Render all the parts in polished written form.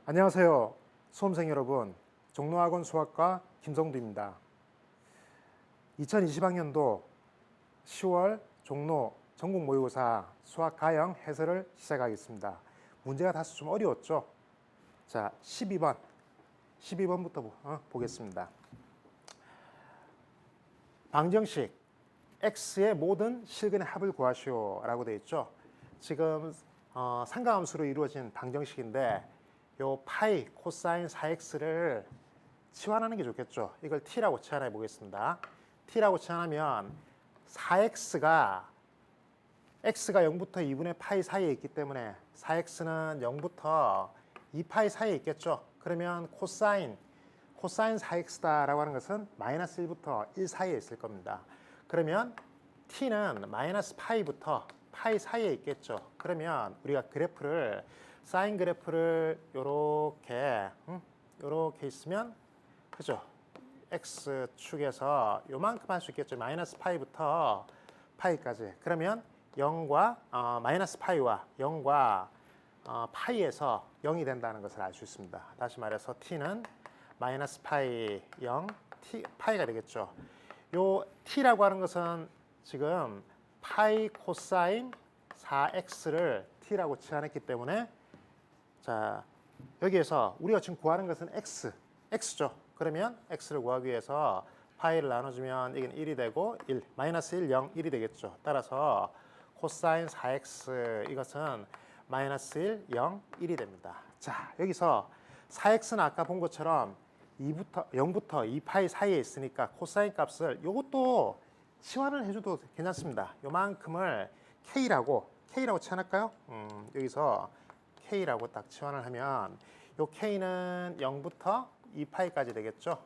안녕하세요. 수험생 여러분. 종로학원 수학과 김성두입니다. 2020학년도 10월 종로 전국 모의고사 수학 가형 해설을 시작하겠습니다. 문제가 다소 좀 어려웠죠? 자, 12번부터 보겠습니다. 방정식 x의 모든 실근의 합을 구하시오 라고 되어 있죠. 지금 상가함수로 이루어진 방정식인데 요 파이 코사인 4x를 치환하는 게 좋겠죠. 이걸 t라고 치환해 보겠습니다. t라고 치환하면 4x가 x가 0부터 2분의 파이 사이에 있기 때문에 4x는 0부터 2파이 사이에 있겠죠. 그러면 코사인 4x다라고 하는 것은 마이너스 1부터 1 사이에 있을 겁니다. 그러면 t는 마이너스 파이부터 파이 사이에 있겠죠. 그러면 우리가 그래프를 사인 그래프를 요렇게 있으면 그죠? x축에서 요만큼 할 수 있겠죠. 마이너스 파이부터 파이까지. 그러면 0과 마이너스 파이와 0과 파이에서 0이 된다는 것을 알 수 있습니다. 다시 말해서 t는 마이너스 파이 0, 파이가 되겠죠. 요 t라고 하는 것은 지금 파이 코사인 4x를 t라고 치환했기 때문에 자, 여기에서 우리가 지금 구하는 것은 x죠. 그러면 x를 구하기 위해서 파이를 나눠주면 이건 1이 되고 1, 마이너스 1, 0, 1이 되겠죠. 따라서 코사인 4x 이것은 마이너스 1, 0, 1이 됩니다. 자, 여기서 4x는 아까 본 것처럼 0부터 2파이 사이에 있으니까 코사인 값을 이것도 치환을 해줘도 괜찮습니다. 요만큼을 k라고 치환할까요? 여기서 k라고 딱 치환을 하면 요 k는 0부터 2파이까지 되겠죠.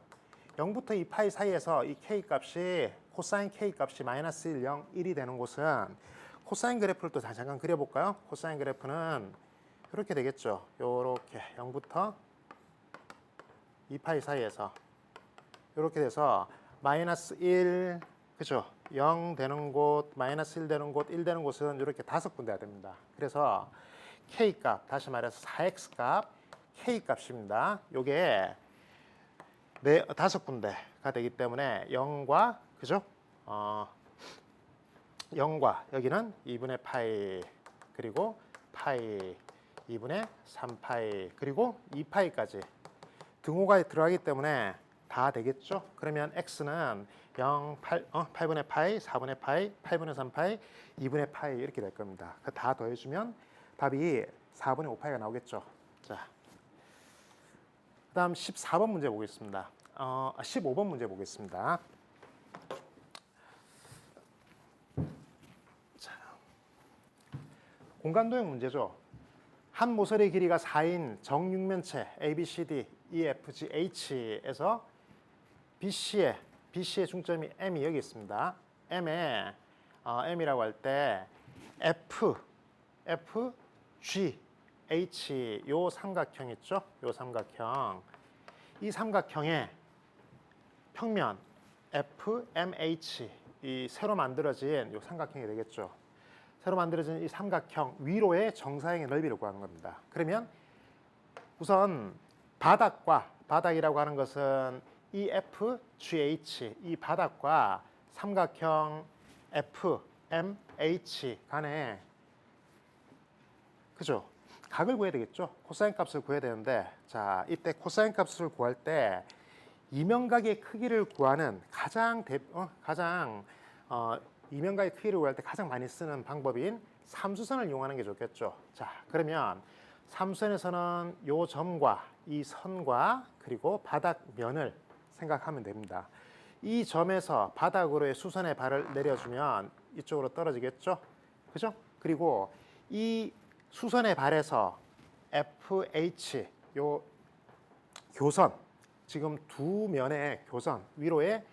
0부터 2파이 사이에서 이 k 값이 코사인 k 값이 마이너스 1, 0, 1이 되는 곳은 코사인 그래프를 또 잠깐 그려볼까요? 코사인 그래프는 이렇게 되겠죠. 요렇게 0부터 2파이 사이에서 이렇게 돼서 마이너스 1, 그죠? 0 되는 곳, 마이너스 1 되는 곳, 1 되는 곳은 이렇게 5군데가 됩니다. 그래서 K값, 다시 말해서 4X값, K값입니다. 요게 5군데가 되기 때문에 0과, 그죠? 0과 여기는 2분의 파이, 그리고 파이, 2분의 3파이, 그리고 2파이까지 등호가 들어가기 때문에 다 되겠죠? 그러면 X는 0, 8분의 파이, 4분의 파이, 8분의 3파이, 2분의 파이 이렇게 될 겁니다. 다 더해주면 답이 4분의 5파이가 나오겠죠. 자, 그 다음 14번 문제 보겠습니다. 15번 문제 보겠습니다. 자, 공간도형 문제죠. 한 모서리 길이가 4인 정육면체 ABCD, EFG, H에서 BC의 중점이 M이 여기 있습니다. M이라고 할 때 F, G, H 요 삼각형 있죠? 요 삼각형. 이 삼각형의 평면 FMH 이 새로 만들어진 요 삼각형이 되겠죠. 새로 만들어진 이 삼각형 위로의 정사형의 넓이를 구하는 겁니다. 그러면 우선 바닥이라고 하는 것은 EFGH 이 바닥과 삼각형 FMH 간에 그죠? 각을 구해야 되겠죠? 코사인 값을 구해야 되는데 자, 이때 코사인 값을 구할 때 이면각의 크기를 구하는 이면각의 크기를 구할 때 가장 많이 쓰는 방법인 삼수선을 이용하는 게 좋겠죠. 자, 그러면 삼수선에서는 요 점과 이 선과 그리고 바닥면을 생각하면 됩니다. 이 점에서 바닥으로의 수선의 발을 내려주면 이쪽으로 떨어지겠죠. 그죠? 그리고 이 수선의 발에서 FH 요 교선 지금 두 면의 교선 위로에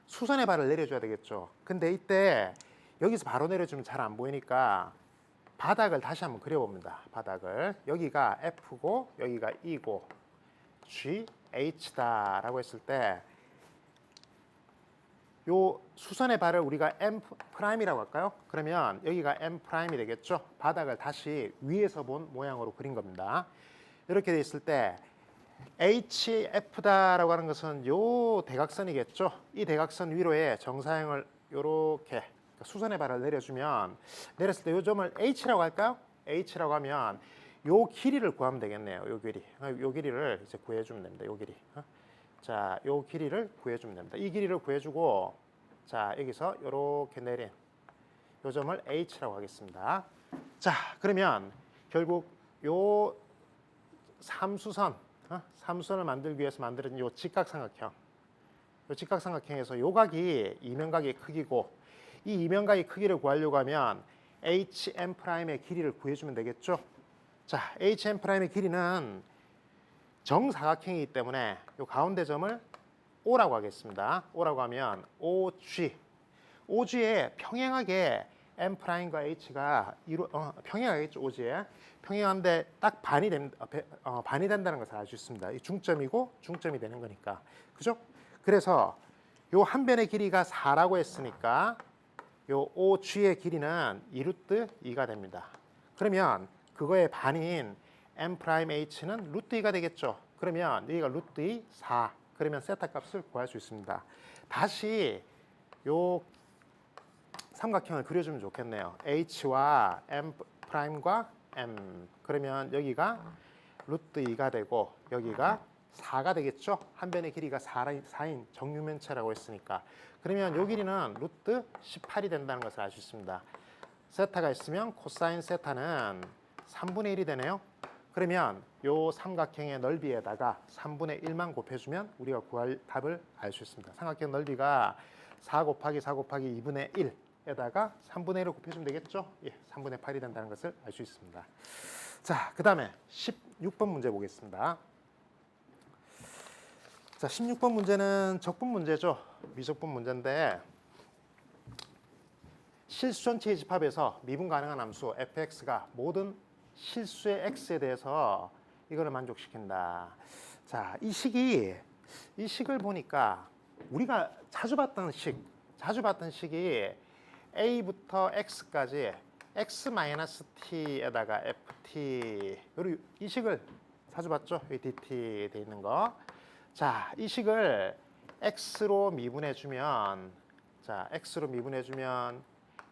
수선의 발을 내려줘야 되겠죠. 근데 이때 여기서 바로 내려주면 잘 안 보이니까 바닥을 다시 한번 그려봅니다. 바닥을 여기가 F고 여기가 E고 G, H다라고 했을 때 요 수선의 발을 우리가 M'이라고 할까요? 그러면 여기가 M'이 되겠죠. 바닥을 다시 위에서 본 모양으로 그린 겁니다. 이렇게 돼 있을 때 HF다라고 하는 것은 요 대각선이겠죠. 이 대각선 위로에 정사형을 요렇게 수선의 발을 내려주면 내렸을 때 요 점을 H라고 할까요? H라고 하면 요 길이를 구하면 되겠네요. 요 길이. 요 길이를 이제 구해주면 됩니다. 요 길이. 자, 요 길이를 구해주면 됩니다. 이 길이를 구해주고 자, 여기서 요렇게 내린 요 점을 H라고 하겠습니다. 자, 그러면 결국 요 삼수선, 삼수선을 만들기 위해서 만들어진 요 직각삼각형, 요 직각삼각형에서 요 각이 이면각의 크기고 이 이면각의 크기를 구하려고 하면 HM'의 길이를 구해주면 되겠죠. 자, HM'의 길이는 정사각형이기 때문에 요 가운데 점을 O라고 하겠습니다. O라고 하면 OG에 평행하게 M'과 H가 평행하겠죠. OG에 평행한데 딱 반이 된다는 것을 알 수 있습니다. 이 중점이고 중점이 되는 거니까, 그죠? 그래서 요 한 변의 길이가 4라고 했으니까 요 OG의 길이는 2루트 2가 됩니다. 그러면 그거의 반인 M'H는 루트 2가 되겠죠. 그러면 여기가 루트 2, 4. 그러면 세타 값을 구할 수 있습니다. 다시 요 삼각형을 그려주면 좋겠네요. H와 M'과 M. 그러면 여기가 루트 2가 되고 여기가 4가 되겠죠. 한 변의 길이가 4인 정육면체라고 했으니까. 그러면 요 길이는 루트 18이 된다는 것을 알 수 있습니다. 세타가 있으면 코사인 세타는 3분의 1이 되네요. 그러면 요 삼각형의 넓이에다가 3분의 1만 곱해주면 우리가 구할 답을 알 수 있습니다. 삼각형 넓이가 4 곱하기 4 곱하기 2분의 1에다가 3분의 1을 곱해주면 되겠죠? 예, 3분의 8이 된다는 것을 알 수 있습니다. 자, 그 다음에 16번 문제 보겠습니다. 자, 16번 문제는 적분 문제죠. 미적분 문제인데 실수 전체의 집합에서 미분 가능한 함수 fx가 모든 실수의 x에 대해서 이거를 만족시킨다. 자, 이 식을 보니까 우리가 자주 봤던 식이 a부터 x까지 x-t에다가 ft 이 식을 자주 봤죠? 이 dt 돼 있는 거. 자, 이 식을 x로 미분해 주면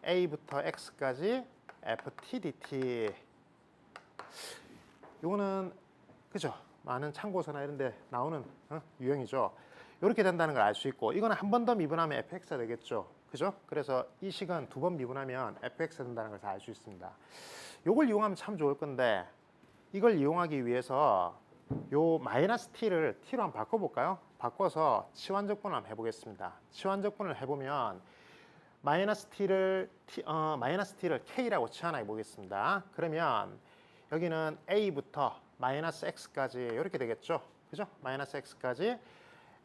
a부터 x까지 ft dt. 요거는 그죠? 많은 참고서나 이런 데 나오는 유형이죠. 이렇게 된다는 걸 알 수 있고 이거는 한 번 더 미분하면 fx가 되겠죠. 그죠? 그래서 이 식은 두 번 미분하면 fx가 된다는 것을 알 수 있습니다. 요걸 이용하면 참 좋을 건데 이걸 이용하기 위해서 요 마이너스 t를 t로 한번 바꿔볼까요? 바꿔서 치환적분을 한번 해보겠습니다. 치환적분을 해보면 마이너스 t를 k라고 치환해 보겠습니다. 그러면 여기는 a부터 마이너스 x까지 이렇게 되겠죠. 그죠? 마이너스 x까지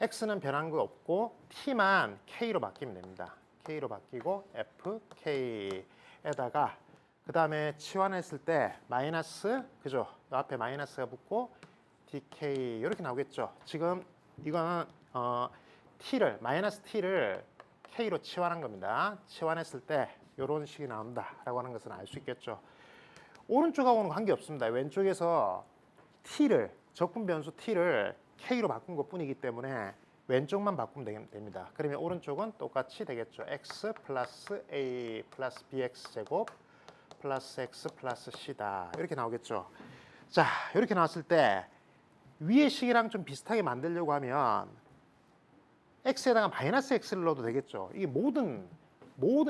x는 변한 거 없고 t만 k로 바뀌면 됩니다. k로 바뀌고 fk에다가 그 다음에 치환했을 때 마이너스, 그죠? 이 앞에 마이너스가 붙고 dk 이렇게 나오겠죠. 지금 이거는 마이너스 t를 k로 치환한 겁니다. 치환했을 때 이런 식이 나온다라고 하는 것은 알 수 있겠죠. 오른쪽하고는 관계없습니다. 왼쪽에서 적분 변수 t를 k로 바꾼 것뿐이기 때문에 왼쪽만 바꾸면 됩니다. 그러면 오른쪽은 똑같이 되겠죠. x 플러스 a 플러스 bx 제곱 플러스 x 플러스 c다. 이렇게 나오겠죠. 자, 이렇게 나왔을 때 위의 식이랑 좀 비슷하게 만들려고 하면 x에다가 마이너스 x를 넣어도 되겠죠. 이게 모든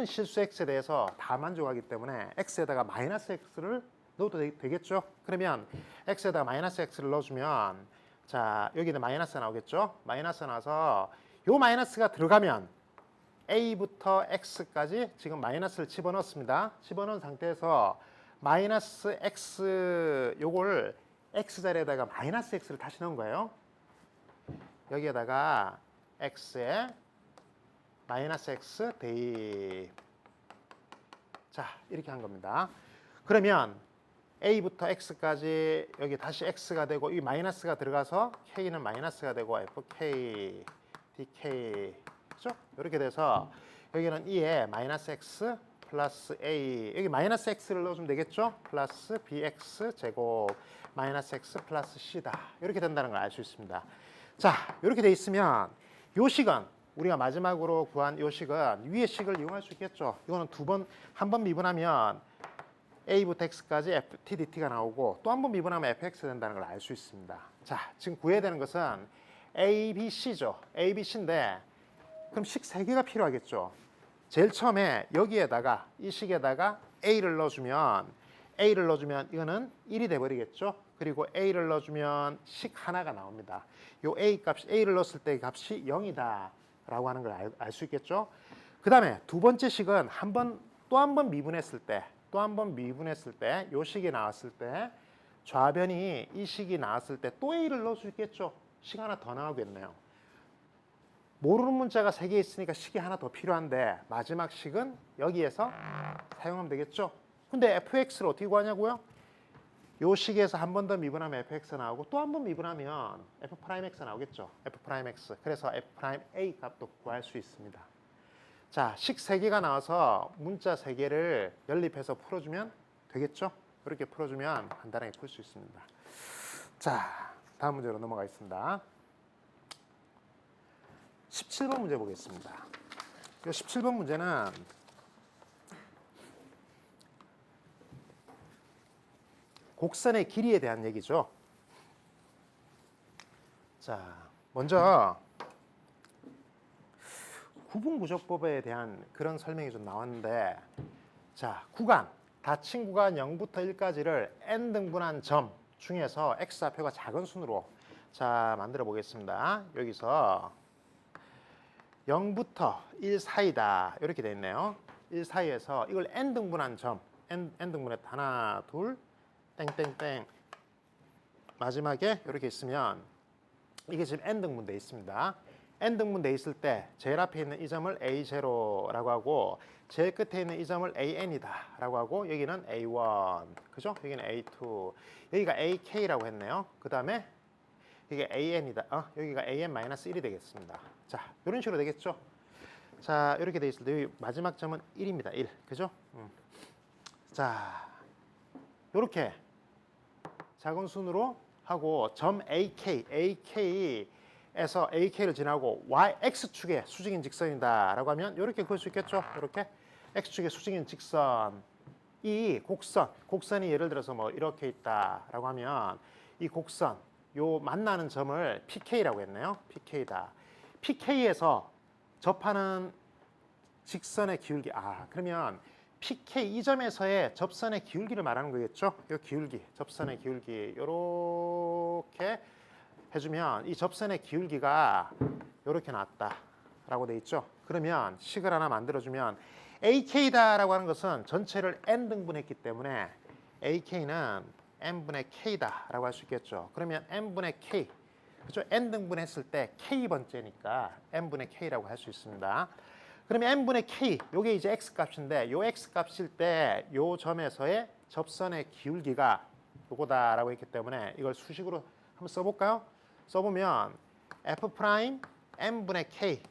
실수 x에 대해서 다 만족하기 때문에 x에다가 마이너스 x를 넣어도 되겠죠. 그러면 x에다가 마이너스 x를 넣어주면 자, 여기는 마이너스가 나오겠죠. 마이너스 나와서 요 마이너스가 들어가면 a부터 x까지 지금 마이너스를 집어넣습니다. 집어넣은 상태에서 마이너스 x 요걸 x 자리에다가 마이너스 x를 다시 넣은 거예요. 여기에다가 x에 마이너스 x 대입. 자, 이렇게 한 겁니다. 그러면 a부터 x까지 여기 다시 x가 되고 이 마이너스가 들어가서 k는 마이너스가 되고 fk, dk 그렇죠? 이렇게 돼서 여기는 2에 마이너스 x 플러스 a 여기 마이너스 x를 넣어주면 되겠죠? 플러스 bx 제곱 마이너스 x 플러스 c다. 이렇게 된다는 걸 알 수 있습니다. 자, 이렇게 돼 있으면 요 식은 우리가 마지막으로 구한 요 식은 위의 식을 이용할 수 있겠죠? 이거는 한 번 미분하면 a부터 x까지 ft dt가 나오고 또 한 번 미분하면 fx 된다는 걸 알 수 있습니다. 자, 지금 구해야 되는 것은 a, b, c죠. a, b, c인데 그럼 식 3개가 필요하겠죠. 제일 처음에 여기에다가 이 식에다가 a를 넣어주면 이거는 1이 돼버리겠죠. 그리고 a를 넣어주면 식 하나가 나옵니다. 요 a를 넣었을 때 값이 0이다 라고 하는 걸 알 수 있겠죠. 그 다음에 두 번째 식은 또 한 번 미분했을 때 요 식이 나왔을 때 좌변이 이 식이 나왔을 때 또 a를 넣을 수 있겠죠. 식 하나 더 나오겠네요. 모르는 문자가 3개 있으니까 식이 하나 더 필요한데 마지막 식은 여기에서 사용하면 되겠죠. 근데 fx를 어떻게 구하냐고요? 요 식에서 한 번 더 미분하면 fx 나오고 또 한 번 미분하면 f'x 나오겠죠. f'x. 그래서 f'a 값도 구할 수 있습니다. 자, 식 3개가 나와서 문자 3개를 연립해서 풀어주면 되겠죠. 이렇게 풀어주면 간단하게 풀 수 있습니다. 자, 다음 문제로 넘어가겠습니다. 17번 문제 보겠습니다. 이 17번 문제는 곡선의 길이에 대한 얘기죠. 자, 먼저 구분구조법에 대한 그런 설명이 좀 나왔는데, 자, 구간, 닫힌 구간 0부터 1까지를 n등분한 점 중에서 x좌표가 작은 순으로 자 만들어 보겠습니다. 여기서 0부터 1 사이다 이렇게 돼 있네요. 1 사이에서 이걸 n등분한 점, n등분했다. 하나, 둘, 땡땡땡. 마지막에 이렇게 있으면 이게 지금 n등분 돼 있습니다. n등분 돼 있을 때 제일 앞에 있는 이 점을 A0라고 하고 제일 끝에 있는 이 점을 AN이다 라고 하고 여기는 A1, 그죠? 여기는 A2, 여기가 AK라고 했네요. 그 다음에 이게 AN이다. 여기가 AN-1이 되겠습니다. 자, 이런 식으로 되겠죠? 자, 이렇게 돼 있을 때 여기 마지막 점은 1입니다. 1, 그죠? 자, 이렇게 작은 순으로 하고 점 AK에서 AK를 지나고 X축의 수직인 직선이다 라고 하면 이렇게 그을 수 있겠죠? 이렇게 X축의 수직인 직선, 이 곡선이 예를 들어서 뭐 이렇게 있다 라고 하면 이 곡선, 요 만나는 점을 PK라고 했네요. PK다. PK에서 접하는 직선의 기울기, 그러면 PK 이 점에서의 접선의 기울기를 말하는 거겠죠? 요 기울기, 접선의 기울기 이렇게 해주면 이 접선의 기울기가 이렇게 나왔다라고 돼 있죠. 그러면 식을 하나 만들어주면 AK다라고 하는 것은 전체를 n 등분했기 때문에 AK는 n분의 k다라고 할 수 있겠죠. 그러면 n분의 k, 그렇죠? n 등분했을 때 k 번째니까 n분의 k라고 할 수 있습니다. 그러면 n분의 k, 요게 이제 x 값인데 요 x 값일 때 요 점에서의 접선의 기울기가 요거다라고 했기 때문에 이걸 수식으로 한번 써볼까요? 써보면 f 프라임 n분의 k,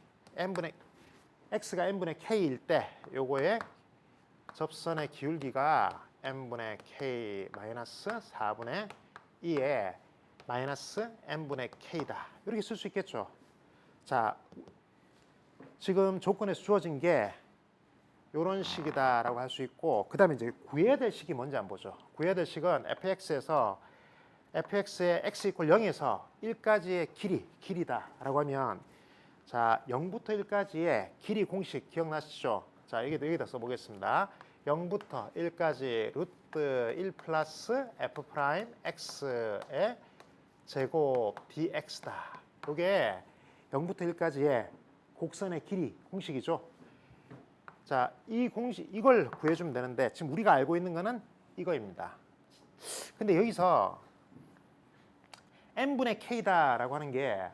x가 n분의 k일 때 요거의 접선의 기울기가 n분의 k 마이너스 4분의 2에 마이너스 n분의 k다. 이렇게 쓸 수 있겠죠. 자, 지금 조건에서 주어진 게 이런 식이다라고 할 수 있고, 그 다음에 이제 구해야 될 식이 뭔지 한번 보죠. 구해야 될 식은 fx에서 fx의 x 이퀄 0에서 1까지의 길이다라고 하면, 자, 0부터 1까지의 길이 공식 기억나시죠? 자, 여기다 써보겠습니다. 0부터 1까지 루트 1 플러스 f 프라임 x의 제곱 dx다. 이게 0부터 1까지의 곡선의 길이 공식이죠. 자, 이 공식 이걸 구해주면 되는데 지금 우리가 알고 있는 거는 이거입니다. 근데 여기서 n분의 k다라고 하는 게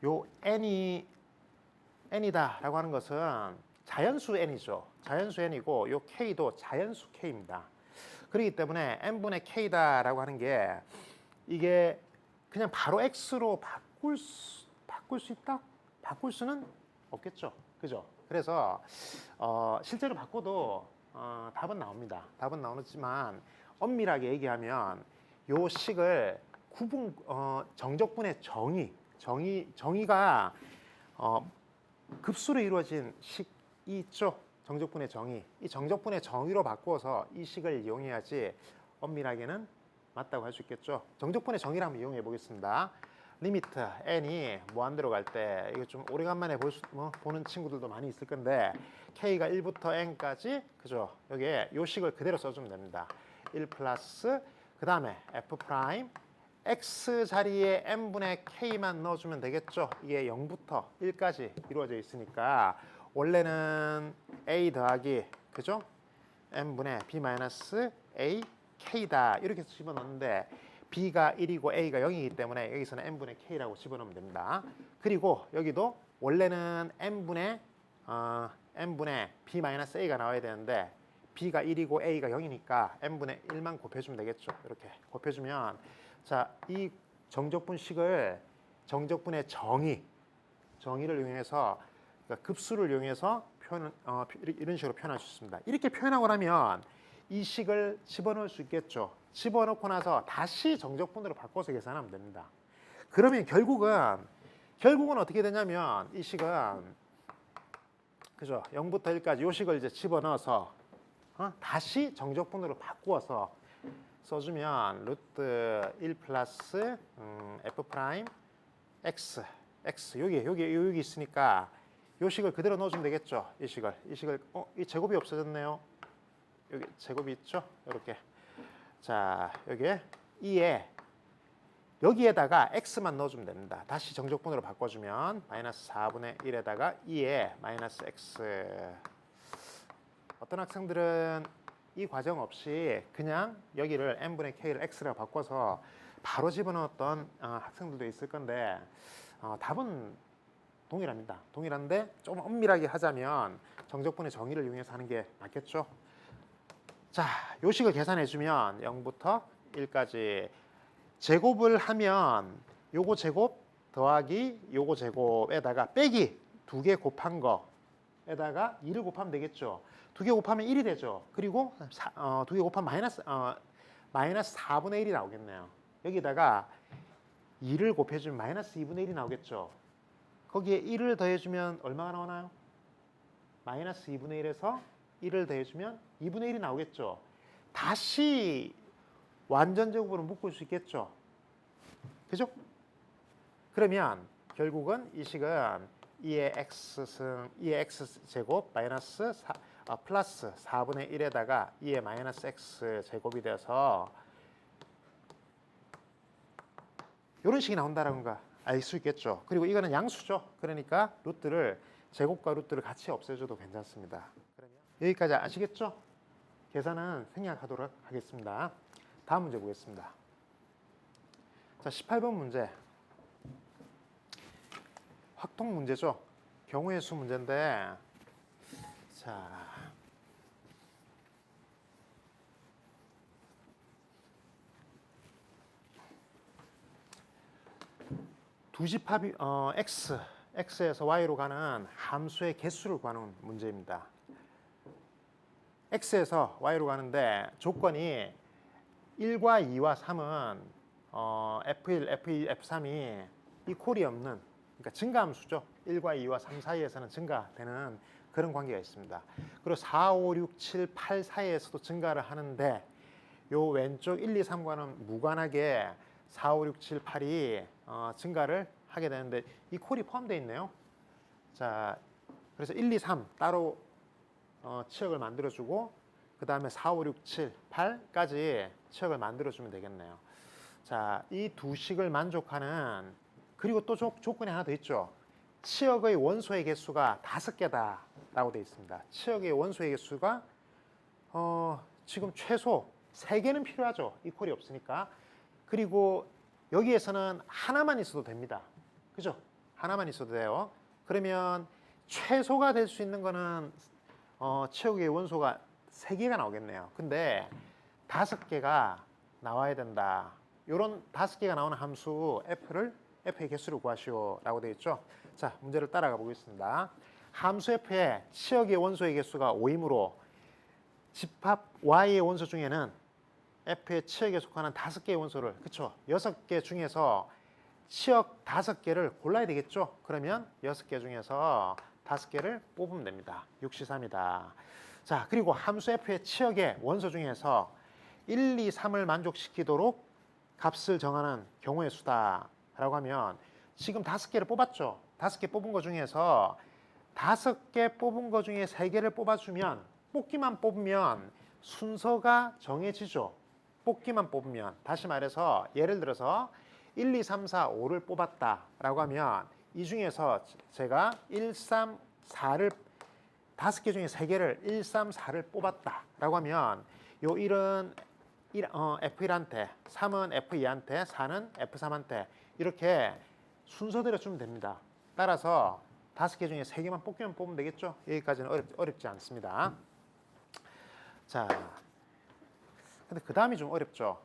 요 n이다라고 하는 것은 자연수 n이죠. 자연수 n이고 요 k도 자연수 k입니다. 그렇기 때문에 n분의 k다라고 하는 게 이게 그냥 바로 x로 바꿀 수 있다? 바꿀 수는 없겠죠. 그죠? 그래서 실제로 바꿔도 답은 나옵니다. 답은 나오지만 엄밀하게 얘기하면 요 식을 정적분의 정의가 급수로 이루어진 식이 있죠. 정적분의 정의. 이 정적분의 정의로 바꾸어서 이 식을 이용해야지 엄밀하게는 맞다고 할 수 있겠죠. 정적분의 정의를 한번 이용해 보겠습니다. 리미트 n이 무한대로 갈 때 이거 좀 오래간만에 보는 친구들도 많이 있을 건데 k가 1부터 n까지 그죠? 여기에 요 식을 그대로 써주면 됩니다. 1 플러스 그 다음에 f 프라임 x 자리에 n분의 k만 넣어주면 되겠죠. 이게 0부터 1까지 이루어져 있으니까 원래는 a 더하기 그죠? n분의 b 마이너스 a k다 이렇게 집어넣는데 b가 1이고 a가 0이기 때문에 여기서는 n분의 k라고 집어넣으면 됩니다. 그리고 여기도 원래는 n분의 b 마이너스 a가 나와야 되는데 b가 1이고 a가 0이니까 n분의 1만 곱해주면 되겠죠. 이렇게 곱해주면 자, 이 정적분식을 정적분의 정의를 이용해서 그러니까 급수를 이용해서 이런 식으로 표현할 수 있습니다. 이렇게 표현하고 나면 이 식을 집어넣을 수 있겠죠. 집어넣고 나서 다시 정적분으로 바꿔서 계산하면 됩니다. 그러면 결국은 어떻게 되냐면 이 식은 그죠? 0부터 1까지 이 식을 이제 집어넣어서 다시 정적분으로 바꾸어서 써주면 루트 1 플러스 f 프라임 x 여기 있으니까 이 식을 그대로 넣어주면 되겠죠. 이 식을 이 제곱이 없어졌네요. 여기 제곱이 있죠. 이렇게 자 여기에다가 x만 넣어주면 됩니다. 다시 정적분으로 바꿔주면 마이너스 4분의 1에다가 2에 마이너스 x. 어떤 학생들은 이 과정 없이 그냥 여기를 n분의 k를 x라고 바꿔서 바로 집어넣었던 학생들도 있을 건데 답은 동일합니다. 동일한데 좀 엄밀하게 하자면 정적분의 정의를 이용해서 하는 게 맞겠죠. 자, 요 식을 계산해주면 0부터 1까지 제곱을 하면 요거 제곱 더하기 요거 제곱에다가 빼기 2개 곱한 거에다가 2를 곱하면 되겠죠. 2개 곱하면 1이 되죠. 그리고 2개 곱하면 마이너스 4분의 1이 나오겠네요. 여기다가 2를 곱해주면 마이너스 2분의 1이 나오겠죠. 거기에 1을 더해주면 얼마가 나오나요? 마이너스 2분의 1에서 1을 더해주면 2분의 1이 나오겠죠. 다시 완전 제곱으로 묶을 수 있겠죠. 그죠? 그러면 결국은 이 식은 2의 x 제곱 마이너스 플러스 4분의 1에다가 2의 마이너스 x 제곱이 돼서 이런 식이 나온다는 거 알 수 있겠죠. 그리고 이거는 양수죠. 그러니까 제곱과 루트를 같이 없애줘도 괜찮습니다. 그러면 여기까지 아시겠죠? 계산은 생략하도록 하겠습니다. 다음 문제 보겠습니다. 자, 18번 문제. 확통 문제죠. 경우의 수 문제인데 자, 두 집합이 x에서 y로 가는 함수의 개수를 구하는 문제입니다. x에서 y로 가는데 조건이 1과 2와 3은 f1, f2, f3이 이퀄이 없는 그러니까 증가함수죠. 1과 2와 3 사이에서는 증가되는 그런 관계가 있습니다. 그리고 4, 5, 6, 7, 8 사이에서도 증가를 하는데 요 왼쪽 1, 2, 3과는 무관하게 4, 5, 6, 7, 8이 증가를 하게 되는데 이 콜이 포함되어 있네요. 자, 그래서 1, 2, 3 따로 치역을 만들어주고 그 다음에 4, 5, 6, 7, 8까지 치역을 만들어주면 되겠네요. 자, 이 두 식을 만족하는 그리고 또 조건이 하나 더 있죠. 치역의 원소의 개수가 5개다 라고 되어 있습니다. 치역의 원소의 개수가 지금 최소 3개는 필요하죠. 이퀄이 없으니까. 그리고 여기에서는 하나만 있어도 됩니다. 그죠? 하나만 있어도 돼요. 그러면 최소가 될 수 있는 거는 치역의 원소가 3개가 나오겠네요. 근데 5개가 나와야 된다. 이런 5개가 나오는 함수 f의 개수를 구하시오라고 되어 있죠. 자, 문제를 따라가 보겠습니다. 함수 f의 치역의 원소의 개수가 5이므로 집합 Y의 원소 중에는 F의 치역에 속하는 5개의 원소를, 그쵸? 6개 중에서 치역 5개를 골라야 되겠죠? 그러면 6개 중에서 5개를 뽑으면 됩니다. 6C3이다. 자, 그리고 함수 F의 치역의 원소 중에서 1, 2, 3을 만족시키도록 값을 정하는 경우의 수다라고 하면 지금 5개를 뽑았죠? 5개 뽑은 것 중에서 5개 뽑은 것 중에 3개를 뽑아주면, 뽑기만 뽑으면 순서가 정해지죠. 뽑기만 뽑으면. 다시 말해서 예를 들어서 1, 2, 3, 4, 5를 뽑았다라고 하면 이 중에서 제가 1, 3, 4를 5개 중에 3개를 1, 3, 4를 뽑았다라고 하면 요 1은 F1한테, 3은 F2한테, 4는 F3한테 이렇게 순서대로 주면 됩니다. 따라서 5개 중에 3개만 뽑기만 뽑으면 되겠죠? 여기까지는 어렵지 않습니다. 자, 근데 그 다음이 좀 어렵죠.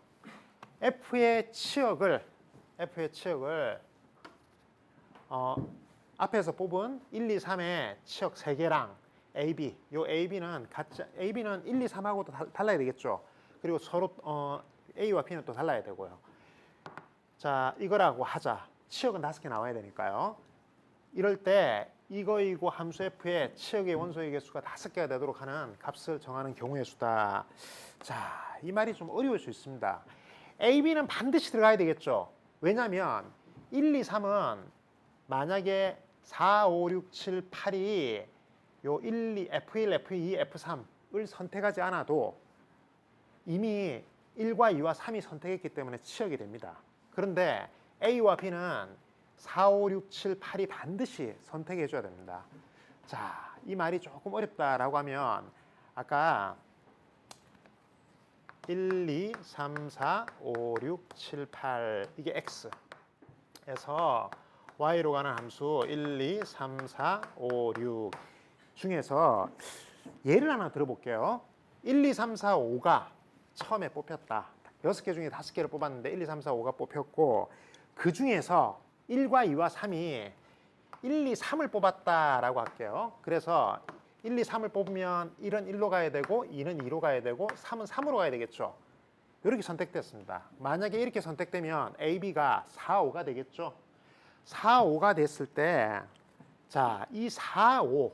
F의 치역을 앞에서 뽑은 1, 2, 3의 치역 3개랑 AB, 요 AB는 1, 2, 3하고도 달라야 되겠죠. 그리고 서로 A와 B는 또 달라야 되고요. 자, 이거라고 하자. 치역은 5개 나와야 되니까요. 이럴 때 이거 함수 F의 치역의 원소의 개수가 5개가 되도록 하는 값을 정하는 경우의 수다. 자, 이 말이 좀 어려울 수 있습니다. AB는 반드시 들어가야 되겠죠. 왜냐하면 1, 2, 3은 만약에 4, 5, 6, 7, 8이 요 1, 2, F1, F2, F3을 선택하지 않아도 이미 1과 2와 3이 선택했기 때문에 치역이 됩니다. 그런데 A와 B는 4, 5, 6, 7, 8이 반드시 선택해 줘야 됩니다. 자, 이 말이 조금 어렵다라고 하면 아까 1, 2, 3, 4, 5, 6, 7, 8 이게 X에서 Y로 가는 함수 1, 2, 3, 4, 5, 6 중에서 예를 하나 들어볼게요. 1, 2, 3, 4, 5가 처음에 뽑혔다. 6개 중에 5개를 뽑았는데 1, 2, 3, 4, 5가 뽑혔고 그 중에서 1과 2와 3이 1, 2, 3을 뽑았다라고 할게요. 그래서 1, 2, 3을 뽑으면 1은 1로 가야 되고 2는 2로 가야 되고 3은 3으로 가야 되겠죠. 이렇게 선택됐습니다. 만약에 이렇게 선택되면 AB가 4, 5가 되겠죠. 4, 5가 됐을 때 자, 이 4, 5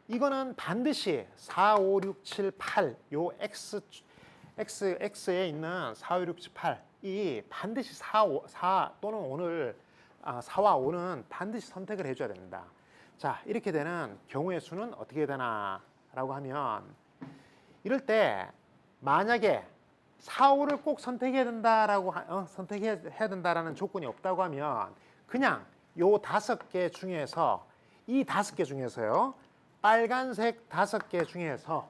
이거는 반드시 4, 5, 6, 7, 8 요 X에 있는 4, 5, 6, 7, 8이 반드시 4 또는 5를 4와 5는 반드시 선택을 해줘야 됩니다. 자, 이렇게 되는 경우의 수는 어떻게 되나라고 하면 이럴 때 만약에 4, 5를 꼭 선택해야 된다라고 선택해야 된다라는 조건이 없다고 하면 그냥 요 5개 중에서 이 5개 중에서요. 빨간색 5개 중에서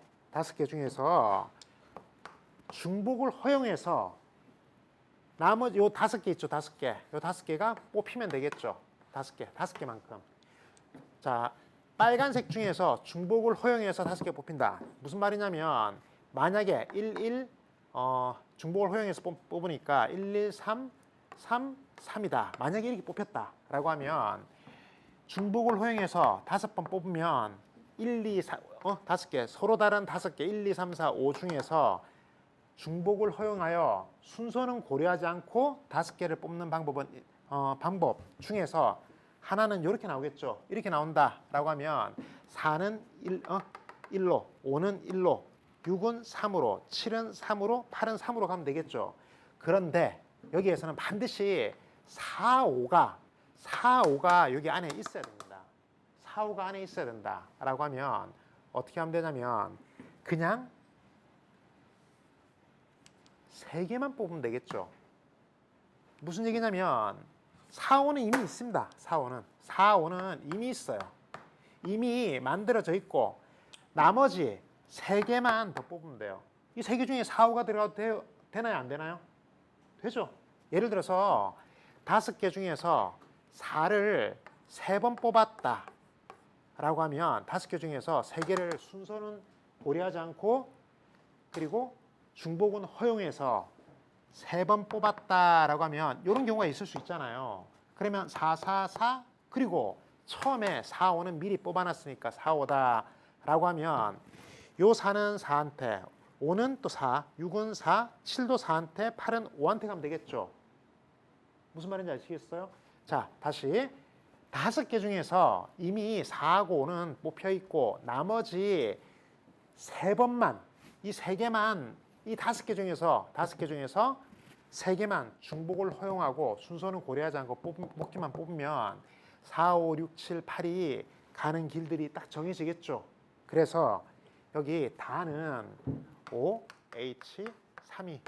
중복을 허용해서 나머지 요 5개 있죠, 5개. 요 5개가 뽑히면 되겠죠. 5개만큼. 자, 빨간색 중에서 중복을 허용해서 5개 뽑힌다. 무슨 말이냐면 만약에 1, 중복을 허용해서 뽑으니까 1, 1, 3, 3, 3이다. 만약에 이렇게 뽑혔다라고 하면 중복을 허용해서 5번 뽑으면 1, 2, 4, 5개 서로 다른 5개 1, 2, 3, 4, 5 중에서 중복을 허용하여 순서는 고려하지 않고 5개를 뽑는 방법 중에서 하나는 이렇게 나오겠죠. 이렇게 나온다라고 하면 4는 1로, 5는 1로, 6은 3으로, 7은 3으로, 8은 3으로 가면 되겠죠. 그런데 여기에서는 반드시 4, 5가 여기 안에 있어야 됩니다. 4, 5가 안에 있어야 된다라고 하면 어떻게 하면 되냐면 그냥 3개만 뽑으면 되겠죠. 무슨 얘기냐면 4, 5는 이미 있습니다. 4, 5는 이미 있어요. 이미 만들어져 있고 나머지 3개만 더 뽑으면 돼요. 이 3개 중에 4, 5가 들어가도 되나요? 안 되나요? 되죠. 예를 들어서 5개 중에서 4를 3번 뽑았다 라고 하면 5개 중에서 3개를 순서는 고려하지 않고 그리고 중복은 허용해서 3번 뽑았다라고 하면 이런 경우가 있을 수 있잖아요. 그러면 4, 4, 4 그리고 처음에 4, 5는 미리 뽑아놨으니까 4, 5다라고 하면 요 4는 4한테, 5는 또 4, 6은 4, 7도 4한테, 8은 5한테 가면 되겠죠. 무슨 말인지 아시겠어요? 자, 다시 5개 중에서 이미 4하고 5는 뽑혀 있고 나머지 3번만, 이 3개만, 이 5개 중에서 3개만 중복을 허용하고 순서는 고려하지 않고 뽑기만 뽑으면 4, 5, 6, 7, 8이 가는 길들이 딱 정해지겠죠. 그래서 여기 다는 O, H, 3이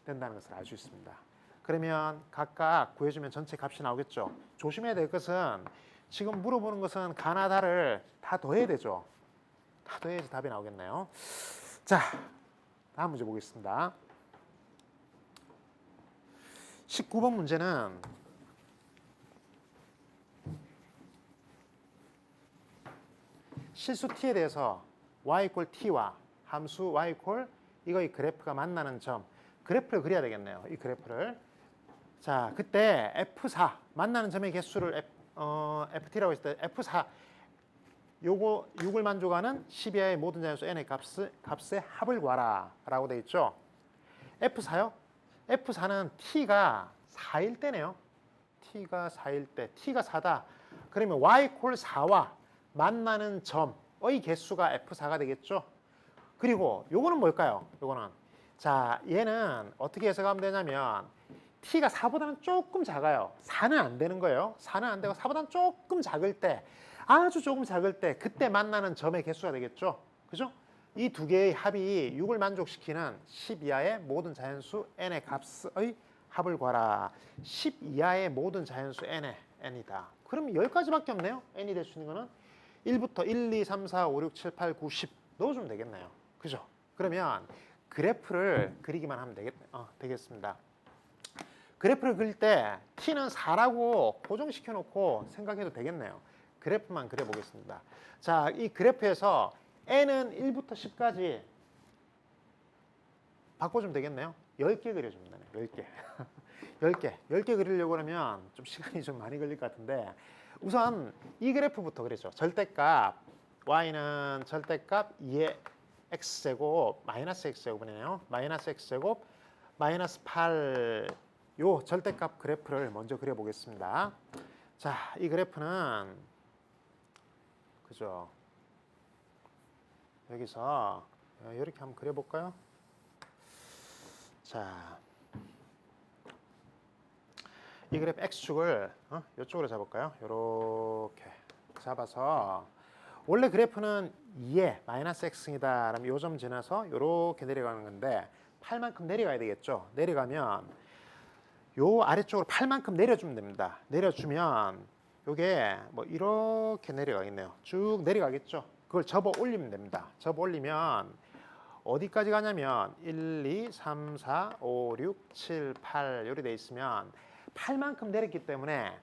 된다는 것을 알 수 있습니다. 그러면 각각 구해주면 전체 값이 나오겠죠. 조심해야 될 것은 지금 물어보는 것은 가나 다를 다 더해야 되죠. 다 더해야지 답이 나오겠네요. 자, 다음 문제 보겠습니다. 19번 문제는 실수 t에 대해서 y = t와 함수 y = 이거의 그래프가 만나는 점, 그래프를 그려야 되겠네요. 이 그래프를. 자, 그때 F4 만나는 점의 개수를 FT라고 했을 때 F4 요거 6을 만족하는 12하의 모든 자연수 n의 값의 합을 구하라 라고 되어 있죠. F4요? F4는 t가 4일 때네요. t가 4일 때, t가 4다. 그러면 y = 4와 만나는 점의 개수가 F4가 되겠죠. 그리고 요거는 뭘까요? 요거는, 자, 얘는 어떻게 해석하면 되냐면 t가 4보다는 조금 작아요. 4는 안 되는 거예요. 4는 안 되고 4보다는 조금 작을 때, 아주 조금 작을 때 그때 만나는 점의 개수가 되겠죠. 그죠? 이 두 개의 합이 6을 만족시키는 10 이하의 모든 자연수 n의 값의 합을 구하라. 10 이하의 모든 자연수 n이다. 그럼 10가지밖에 없네요. n이 될 수 있는 거는 1부터 1, 2, 3, 4, 5, 6, 7, 8, 9, 10 넣어주면 되겠네요. 그죠? 그러면 그래프를 그리기만 하면 되겠습니다. 그래프를 그릴 때 t는 4라고 고정시켜 놓고 생각해도 되겠네요. 그래프만 그려보겠습니다. 자, 이 그래프에서 n은 1부터 10까지 바꿔주면 되겠네요. 10개 그려주면 되네요. 10개. 10개 그리려고 그러면 좀 시간이 좀 많이 걸릴 것 같은데, 우선 이 그래프부터 그리죠. 절대값 y는 절대값 2의 x제곱 마이너스 x제곱이네요. 마이너스 x제곱 마이너스 8, 요 절대값 그래프를 먼저 그려보겠습니다. 자, 이 그래프는 그죠? 여기서 이렇게 한번 그려볼까요? 자, 이 그래프 x축을 이쪽으로 잡을까요? 이렇게 잡아서, 원래 그래프는 2에 마이너스 x이다 라면 요 점 지나서 이렇게 내려가는 건데 8만큼 내려가야 되겠죠. 내려가면 요 아래쪽으로 8만큼 내려주면 됩니다. 내려주면 요게 뭐 이렇게 내려가겠네요. 쭉 내려가겠죠. 그걸 접어 올리면 됩니다. 접어 올리면 어디까지 가냐면 1, 2, 3, 4, 5, 6, 7, 8 요리 돼 있으면 8만큼 내렸기 때문에,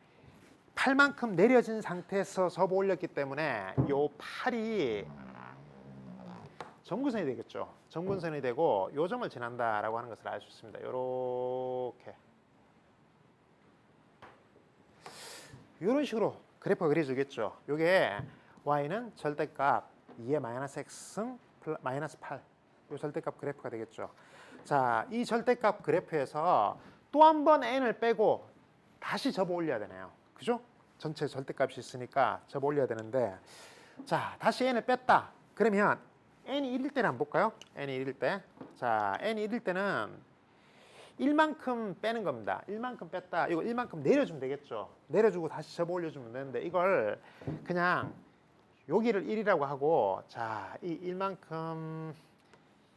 8만큼 내려진 상태에서 접어 올렸기 때문에 요 8이 점근선이 되겠죠. 점근선이 되고 요 점을 지난다라고 하는 것을 알 수 있습니다. 요렇게 이런 식으로 그래프가 그려지겠죠. 요게 y는 절대값 2의 마이너스 x승 마이너스 8, 요 절대값 그래프가 되겠죠. 자, 이 절대값 그래프에서 또 한 번 n을 빼고 다시 접어 올려야 되네요. 그죠? 전체 절대값이 있으니까 접어 올려야 되는데, 자, 다시 n을 뺐다. 그러면 n이 1일 때는 한번 볼까요? n이 1일 때. 자, n이 1일 때는 1만큼 빼는 겁니다. 1만큼 뺐다. 이거 1만큼 내려주면 되겠죠. 내려주고 다시 접어 올려주면 되는데, 이걸 그냥 여기를 1이라고 하고, 자, 이 1만큼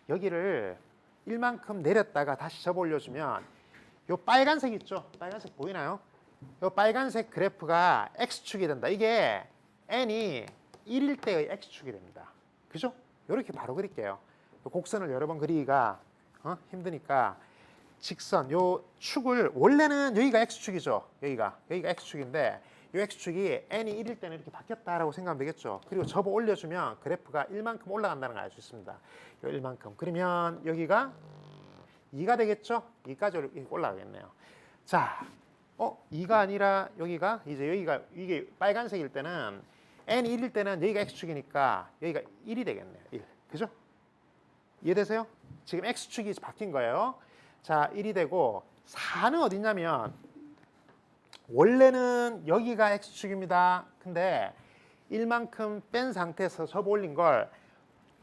여기를 1만큼 내렸다가 다시 접어 올려주면 요 빨간색 있죠? 빨간색 보이나요? 요 빨간색 그래프가 x축이 된다. 이게 n이 1일 때의 x축이 됩니다. 그죠? 이렇게 바로 그릴게요. 요 곡선을 여러 번 그리기가 힘드니까 직선, 요 축을, 원래는 여기가 x축이죠. 여기가 x축인데 이 x축이 n이 1일 때는 이렇게 바뀌었다라고 생각하면 되겠죠. 그리고 접어 올려주면 그래프가 1만큼 올라간다는 걸 알 수 있습니다. 요 1만큼. 그러면 여기가 2가 되겠죠? 2까지 올라가겠네요. 자, 2가 아니라 여기가, 이제 여기가, 이게 빨간색일 때는 n이 1일 때는 여기가 x축이니까 여기가 1이 되겠네요. 1. 그죠? 이해되세요? 지금 x축이 바뀐 거예요. 자, 1이 되고 4는 어딨냐면 원래는 여기가 x축입니다. 근데 1만큼 뺀 상태에서 접어 올린 걸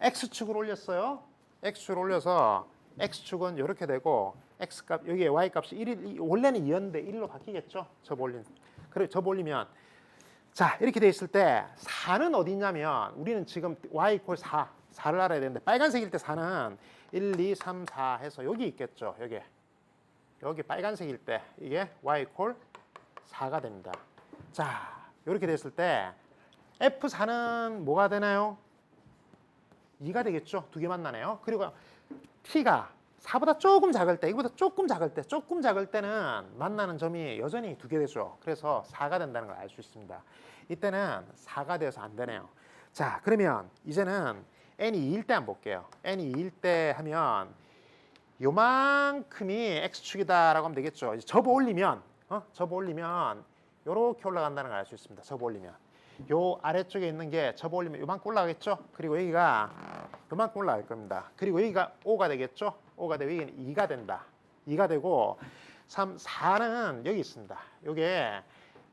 x축으로 올렸어요. x축으로 올려서 x축은 이렇게 되고 x값 여기에 y값이 1이 원래는 2였는데 1로 바뀌겠죠. 접어 올린. 그래 접어 올리면 자, 이렇게 돼 있을 때 4는 어디 있냐면 우리는 지금 y 이퀄 4를 알아야 되는데 빨간색일 때 4는 1, 2, 3, 4 해서 여기 있겠죠. 여기 빨간색일 때 이게 y 이퀄 4가 됩니다. 자, 이렇게 됐을 때 F4는 뭐가 되나요? 2가 되겠죠. 두 개 만나네요. 그리고 T가 4보다 조금 작을 때, 이거보다 조금 작을 때는 만나는 점이 여전히 두 개 되죠. 그래서 4가 된다는 걸 알 수 있습니다. 이때는 4가 돼서 안 되네요. 자, 그러면 이제는 n이 2일 때 한번 볼게요. n이 2일 때 하면 요만큼이 x축이다라고 하면 되겠죠. 이제 접어 올리면 요렇게 올라간다는 걸 알 수 있습니다. 접어 올리면 요 아래쪽에 있는 게 접어 올리면 요만큼 올라가겠죠. 그리고 여기가 요만큼 올라갈 겁니다. 그리고 여기가 5가 되겠죠. 5가 되고 여기는 2가 된다. 2가 되고 4는 여기 있습니다. 요게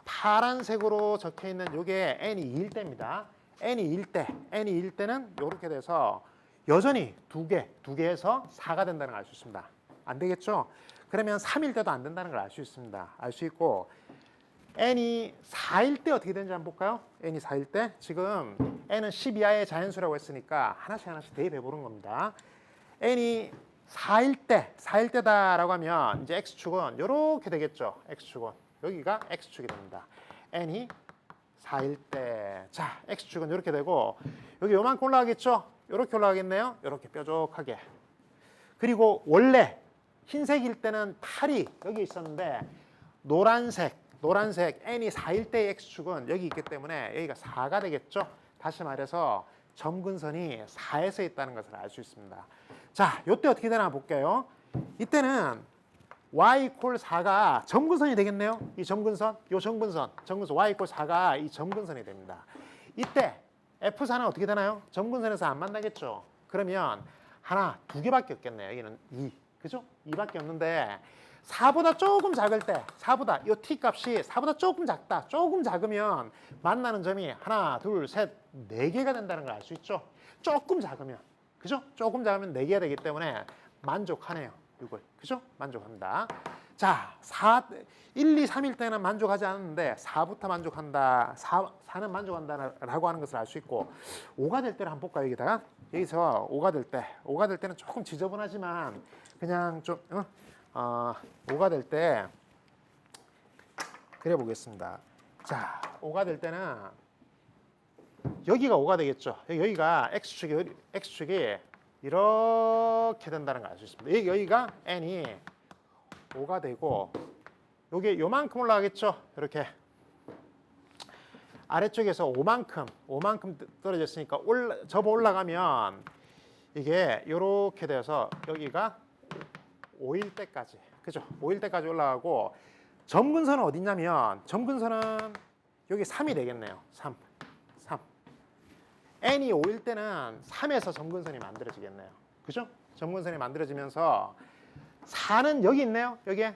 파란색으로 적혀 있는 요게 n이 2일 때입니다. n이 2일 때는 요렇게 돼서 여전히 두 개에서 4가 된다는 걸 알 수 있습니다. 안 되겠죠? 그러면 3일 때도 안 된다는 걸 알 수 있습니다. 알 수 있고 n이 4일 때 어떻게 되는지 한번 볼까요? n이 4일 때 지금 n은 10 이하의 자연수라고 했으니까 하나씩 대입해 보는 겁니다. n이 4일 때다라고 하면 이제 x축은 이렇게 되겠죠. x축은 여기가 x축이 됩니다. n이 4일 때. 자, x축은 이렇게 되고 여기 요만큼 올라가겠죠? 이렇게 올라가겠네요. 이렇게 뾰족하게. 그리고 원래 흰색일 때는 8이 여기 있었는데 노란색 n이 4일 때의 x축은 여기 있기 때문에 여기가 4가 되겠죠. 다시 말해서 점근선이 4에서 있다는 것을 알 수 있습니다. 자, 이때 어떻게 되나 볼게요. 이때는 y 이퀄 4가 점근선이 되겠네요. 이 점근선, y 이퀄 4가 이 점근선이 됩니다. 이때 F4는 어떻게 되나요? 점근선에서 안 만나겠죠. 그러면 두 개밖에 없겠네요. 여기는 2, 그죠? 2밖에 없는데 4보다 조금 작을 때, 이 t 값이 4보다 조금 작다. 조금 작으면 만나는 점이 1, 2, 3, 4개가 된다는 걸 알 수 있죠. 조금 작으면, 그죠? 조금 작으면 4개가 되기 때문에 만족하네요. 이걸, 그죠? 만족합니다. 자, 1, 2, 3일 때는 만족하지 않는데 4부터 만족한다. 4는 만족한다라고 하는 것을 알 수 있고 5가 될 때를 한번 볼까요? 여기서 5가 될 때는 조금 지저분하지만 그냥 좀 5가 될 때 그래 보겠습니다. 자, 5가 될 때는 여기가 5가 되겠죠. 여기가 x축이 이렇게 된다는 걸 알 수 있습니다. 여기가 n이 5가 되고 요게 요만큼 올라가겠죠. 이렇게 아래쪽에서 5만큼 떨어졌으니까 접어 올라가면 이게 이렇게 돼서 여기가 5일 때까지, 그죠? 5일 때까지 올라가고 점근선은 어디냐면 점근선은 여기 3이 되겠네요. 3. n이 5일 때는 3에서 점근선이 만들어지겠네요. 그죠? 점근선이 만들어지면서 4는 여기 있네요. 여기가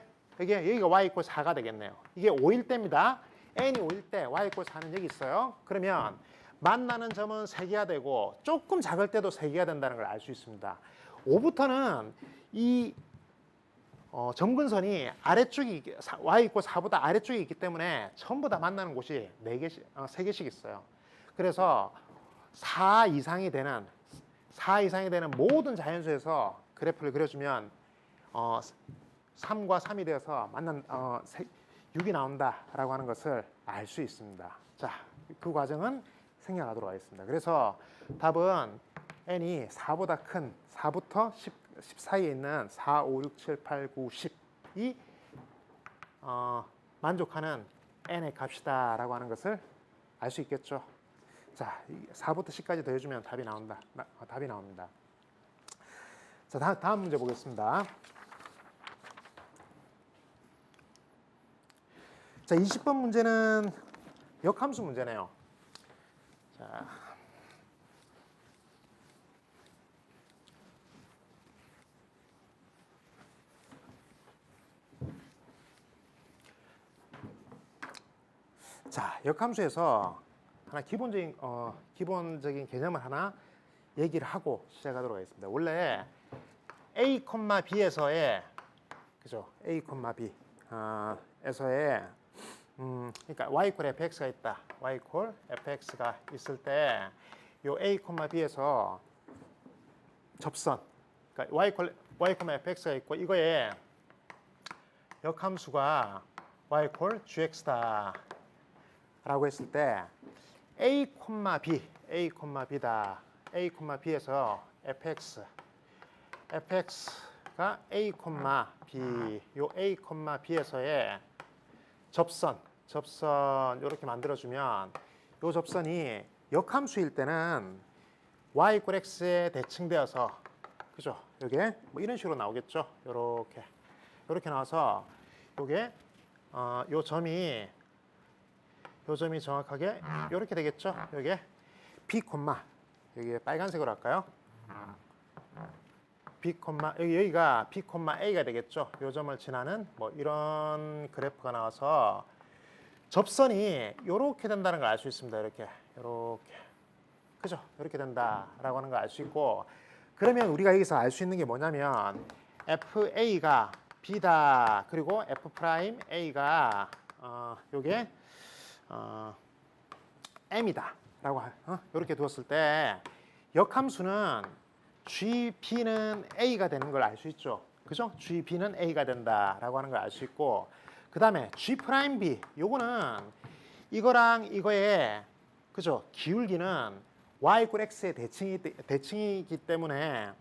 y 이퀄 4가 되겠네요. 이게 5일 때입니다. n이 5일 때 y 이퀄 4는 여기 있어요. 그러면 만나는 점은 3개가 되고 조금 작을 때도 3개가 된다는 걸 알 수 있습니다. 5부터는 이 점근선이 아래쪽이 y 이퀄 4보다 아래쪽에 있기 때문에 전부 다 만나는 곳이 3개씩 있어요. 그래서 4 이상이 되는 모든 자연수에서 그래프를 그려주면 3과 3이 되어서 6이 나온다라고 하는 것을 알 수 있습니다. 자, 그 과정은 생략하도록 하겠습니다. 그래서 답은 n이 4보다 큰 4부터 10 사이에 있는 4, 5, 6, 7, 8, 9, 10이 만족하는 n의 값이다라고 하는 것을 알 수 있겠죠. 자, 4부터 10까지 더해주면 답이 나옵니다. 자, 다음 문제 보겠습니다. 자, 20번 문제는 역함수 문제네요. 자, 자, 역함수에서 하나 기본적인 개념을 하나 얘기를 하고 시작하도록 하겠습니다. 원래 A, B에서의 그죠? A, B 에서의 그러니까 y equal fx가 있다. y equal fx가 있을 때 요 A, B에서 접선 그러니까 y equal fx가 있고 이거에 역함수가 y equal gx다 라고 했을 때 A, B다. A, B에서 fx가 A, B 요 A, B에서의 접선 이렇게 만들어주면 요 접선이 역함수일 때는 y equal x에 대칭되어서 그죠? 요게 뭐 이런 식으로 나오겠죠? 요렇게 나와서 요게 요 점이 정확하게 요렇게 되겠죠? 요게 B, 여기 빨간색으로 할까요? B, 여기가 B, A가 되겠죠? 요 점을 지나는 뭐 이런 그래프가 나와서 접선이 요렇게 된다는 걸 알 수 있습니다. 요렇게 그죠? 이렇게 된다라고 하는 걸 알 수 있고 그러면 우리가 여기서 알 수 있는 게 뭐냐면 FA가 B다. 그리고 F'A가 요게 M이다. 라고 이렇게 두었을 때 역함수는 GB는 A가 되는 걸 알 수 있죠. 그죠? GB는 A가 된다라고 하는 걸 알 수 있고 그 다음에 G'B 요거는 이거랑 이거의 그죠? 기울기는 y equal x의 대칭이기 때문에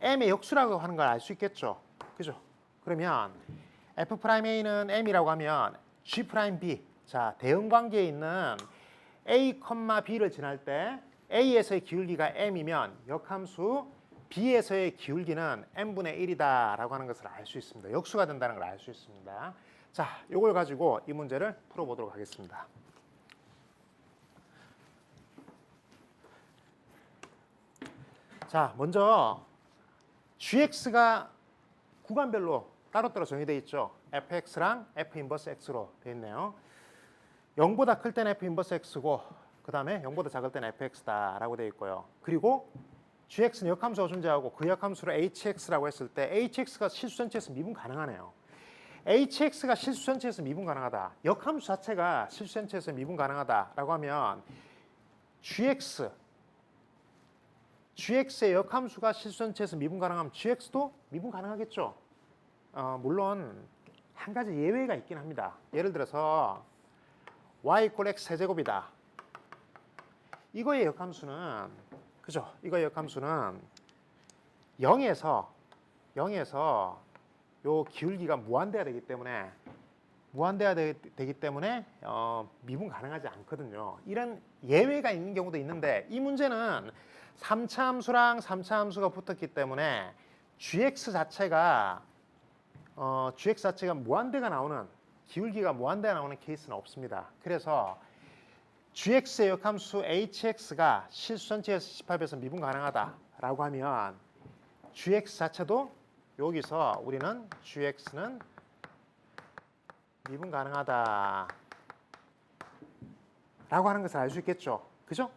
m의 역수라고 하는 걸 알 수 있겠죠. 그죠? 그러면 F'A는 m이라고 하면 G'B 자, 대응 관계에 있는 A, B를 지날 때 A에서의 기울기가 m이면 역함수 B에서의 기울기는 m분의 1이다라고 하는 것을 알 수 있습니다. 역수가 된다는 걸 알 수 있습니다. 자, 이걸 가지고 이 문제를 풀어보도록 하겠습니다. 자, 먼저 gx가 구간별로 따로따로 정의되어 있죠. fx랑 f 인버스 x로 되어 있네요. 0보다 클 때는 f 인버스 x고 그 다음에 0보다 작을 때는 fx다라고 되어 있고요. 그리고 gx는 역함수가 존재하고 그 역함수를 hx라고 했을 때 hx가 실수 전체에서 미분 가능하네요. hx가 실수 전체에서 미분 가능하다. 역함수 자체가 실수 전체에서 미분 가능하다라고 하면 gx의 역함수가 실수 전체에서 미분 가능하면 gx도 미분 가능하겠죠. 물론 한 가지 예외가 있긴 합니다. 예를 들어서 y equal x 세제곱이다. 이거의 역함수는 그죠? 이거의 역함수는 0에서 요 기울기가 무한대가 되기 때문에 미분 가능하지 않거든요. 이런 예외가 있는 경우도 있는데 이 문제는 3차 함수랑 3차 함수가 붙었기 때문에 gx 자체가 무한대가 나오는 기울기가 무한대가 나오는 케이스는 없습니다. 그래서 gx의 역함수 hx가 실수 전체에서 18에서 미분 가능하다라고 하면 gx 자체도 여기서 우리는 gx는 미분 가능하다 라고 하는 것을 알 수 있겠죠. 그죠?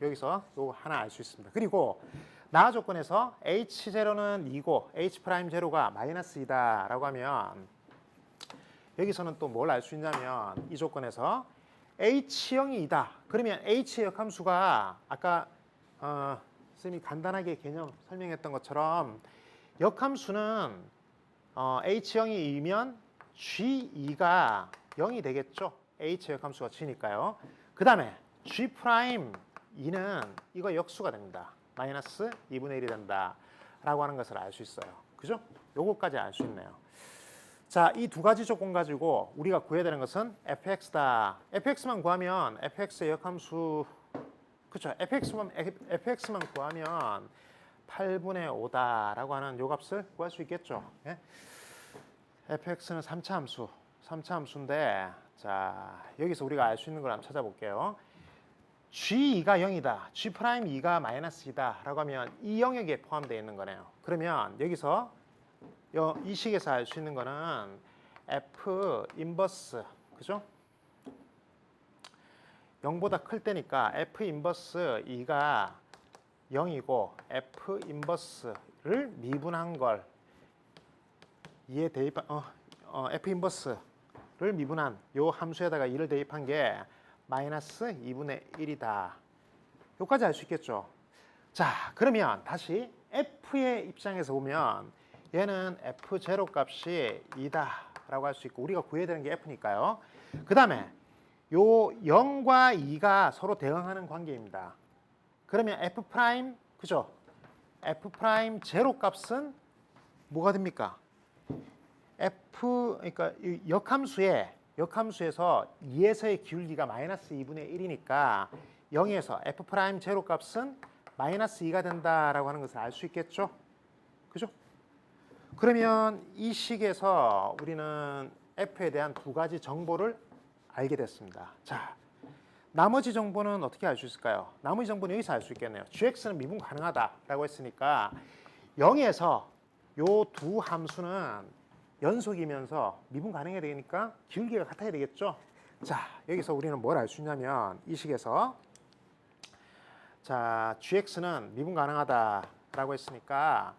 여기서 요거 하나 알 수 있습니다. 그리고 나와 조건에서 h0는 2고 h'0가 마이너스 2다 라고 하면 여기서는 또 뭘 알 수 있냐면 이 조건에서 h0이 2다. 그러면 h의 역함수가 아까 쌤이 간단하게 개념 설명했던 것처럼 역함수는 h0이 2면 g2가 0이 되겠죠. h 역함수가 g니까요. 그 다음에 g'2는 이거 역수가 됩니다. 마이너스 2분의 1이 된다 라고 하는 것을 알 수 있어요. 그죠? 요거까지 알 수 있네요. 자, 이 두 가지 조건 가지고 우리가 구해야 되는 것은 fx다. fx만 구하면 fx의 역함수 그렇죠? fx만 구하면 8분의 5다라고 하는 요 값을 구할 수 있겠죠. 예? fx는 3차 함수인데 자, 여기서 우리가 알 수 있는 걸 한번 찾아볼게요. g2가 0이다. g'2가 마이너스 2다 라고 하면 이 영역에 포함되어 있는 거네요. 그러면 여기서 이 식에서 알 수 있는 거는 f 인버스 그죠? 0보다 클 때니까 F 인버스 2가 0이고 F 인버스를 미분한 걸 2에 대입한 F 인버스를 미분한 요 함수에다가 2를 대입한 게 마이너스 2분의 1이다. 요까지 알 수 있겠죠. 자, 그러면 다시 F의 입장에서 보면 얘는 F0 값이 2다 라고 할 수 있고 우리가 구해야 되는 게 F니까요. 그 다음에 요 0과 2가 서로 대응하는 관계입니다. 그러면 F 프라임, 그죠? F 프라임 제로 값은 뭐가 됩니까? 그러니까 이 역함수에서 2에서의 기울기가 마이너스 2분의 1이니까 0에서 F 프라임 제로 값은 마이너스 2가 된다라고 하는 것을 알 수 있겠죠? 그죠? 그러면 이 식에서 우리는 F에 대한 두 가지 정보를 알게 됐습니다. 자, 나머지 정보는 어떻게 알 수 있을까요? 나머지 정보는 여기서 알 수 있겠네요. gx는 미분 가능하다라고 했으니까 0에서 요 두 함수는 연속이면서 미분 가능해야 되니까 기울기가 같아야 되겠죠? 자, 여기서 우리는 뭘 알 수 있냐면 이 식에서 자, gx는 미분 가능하다라고 했으니까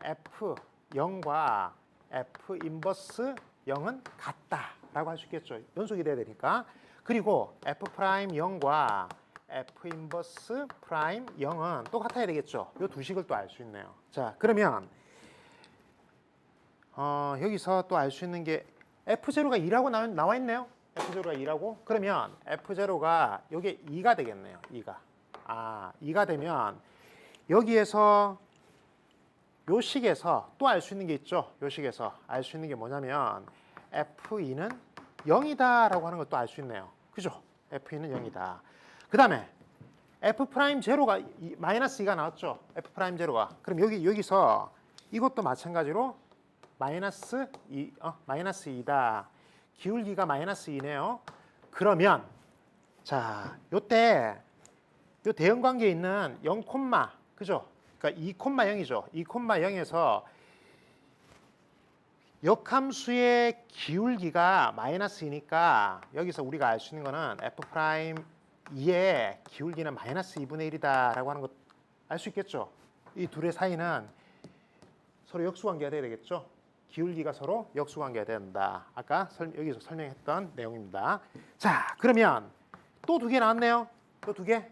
f 0과 f 인버스 0은 같다라고 할 수 있겠죠. 연속이 돼야 되니까. 그리고 f 프라임 0과 f 인버스 프라임 0은 똑같아야 되겠죠. 이 두 식을 또 알 수 있네요. 자, 그러면 여기서 또 알 수 있는 게 f0가 2라고 나와 있네요. f0가 2라고. 그러면 f0가 여기 2가 되겠네요. 2가. 2가 되면 여기에서 요 식에서 또 알 수 있는 게 있죠. 요 식에서 알 수 있는 게 뭐냐면 F2는 0이다라고 하는 것도 알 수 있네요. 그죠? F2는 0이다. 그 다음에 F 프라임 제로가 마이너스 2가 나왔죠. F 프라임 제로가. 그럼 여기서 이것도 마찬가지로 마이너스 2다. 기울기가 마이너스 2네요. 그러면 자, 요때 요 대응 관계에 있는 0, 그죠? 그러니까 2,0이죠. 2,0에서 역함수의 기울기가 마이너스이니까 여기서 우리가 알 수 있는 거는 f 프라임 2의 기울기는 마이너스 2분의 1이다라고 하는 것 알 수 있겠죠. 이 둘의 사이는 서로 역수관계가 돼야 되겠죠. 기울기가 서로 역수관계가 된다. 아까 여기서 설명했던 내용입니다. 자, 그러면 또 두 개 나왔네요. 또 두 개.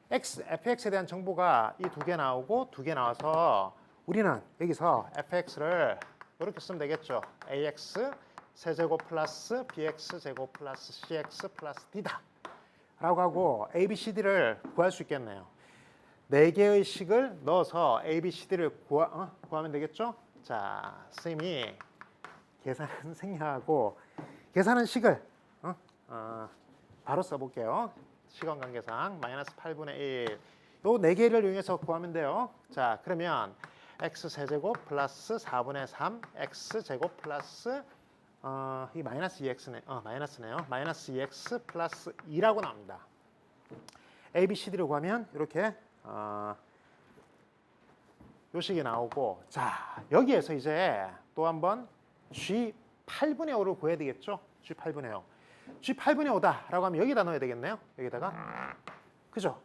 fx에 대한 정보가 이 두 개 나오고 두 개 나와서 우리는 여기서 fx를 이렇게 쓰면 되겠죠. ax 세제곱 플러스 bx 제곱 플러스 cx 플러스 d다 라고 하고 a, b, c, d를 구할 수 있겠네요. 네 개의 식을 넣어서 a, b, c, d를 구하면 되겠죠. 자, 선생님이 계산은 생략하고 계산은 식을 바로 써볼게요. 시간 관계상 마이너스 8분의 1. 요 네 개를 이용해서 구하면 돼요. 자, 그러면 x 세제곱 플러스 4분의 3 x 제곱 플러스 이 마이너스 2x네. 마이너스네요. 마이너스 2x 플러스 2라고 나옵니다. a, b, c, d를 구하면 이렇게 요 식이 나오고 자, 여기에서 이제 또 한번 g 8분의 5를 구해야 되겠죠? g 8분의 5. g 8분의 5다라고 하면 여기다 넣어야 되겠네요. 여기다가. 그죠?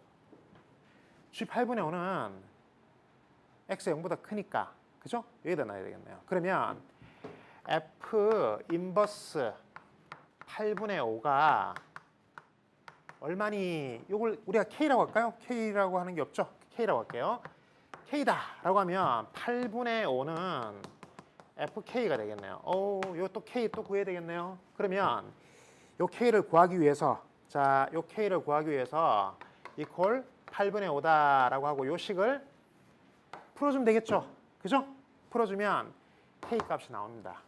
g 8분의 5는 x가 0보다 크니까. 그죠? 여기다 넣어야 되겠네요. 그러면 f 인버스 8분의 5가 얼마니? 이걸 우리가 k라고 할까요? k라고 하는 게 없죠? k라고 할게요. k다라고 하면 8분의 5는 fk가 되겠네요. 이거 또 k 또 구해야 되겠네요. 그러면 요 k를 구하기 위해서 자, 요 k를 구하기 위해서 이퀄 8분의 5다라고 하고 요 식을 풀어주면 되겠죠. 그죠? 풀어주면 k 값이 나옵니다.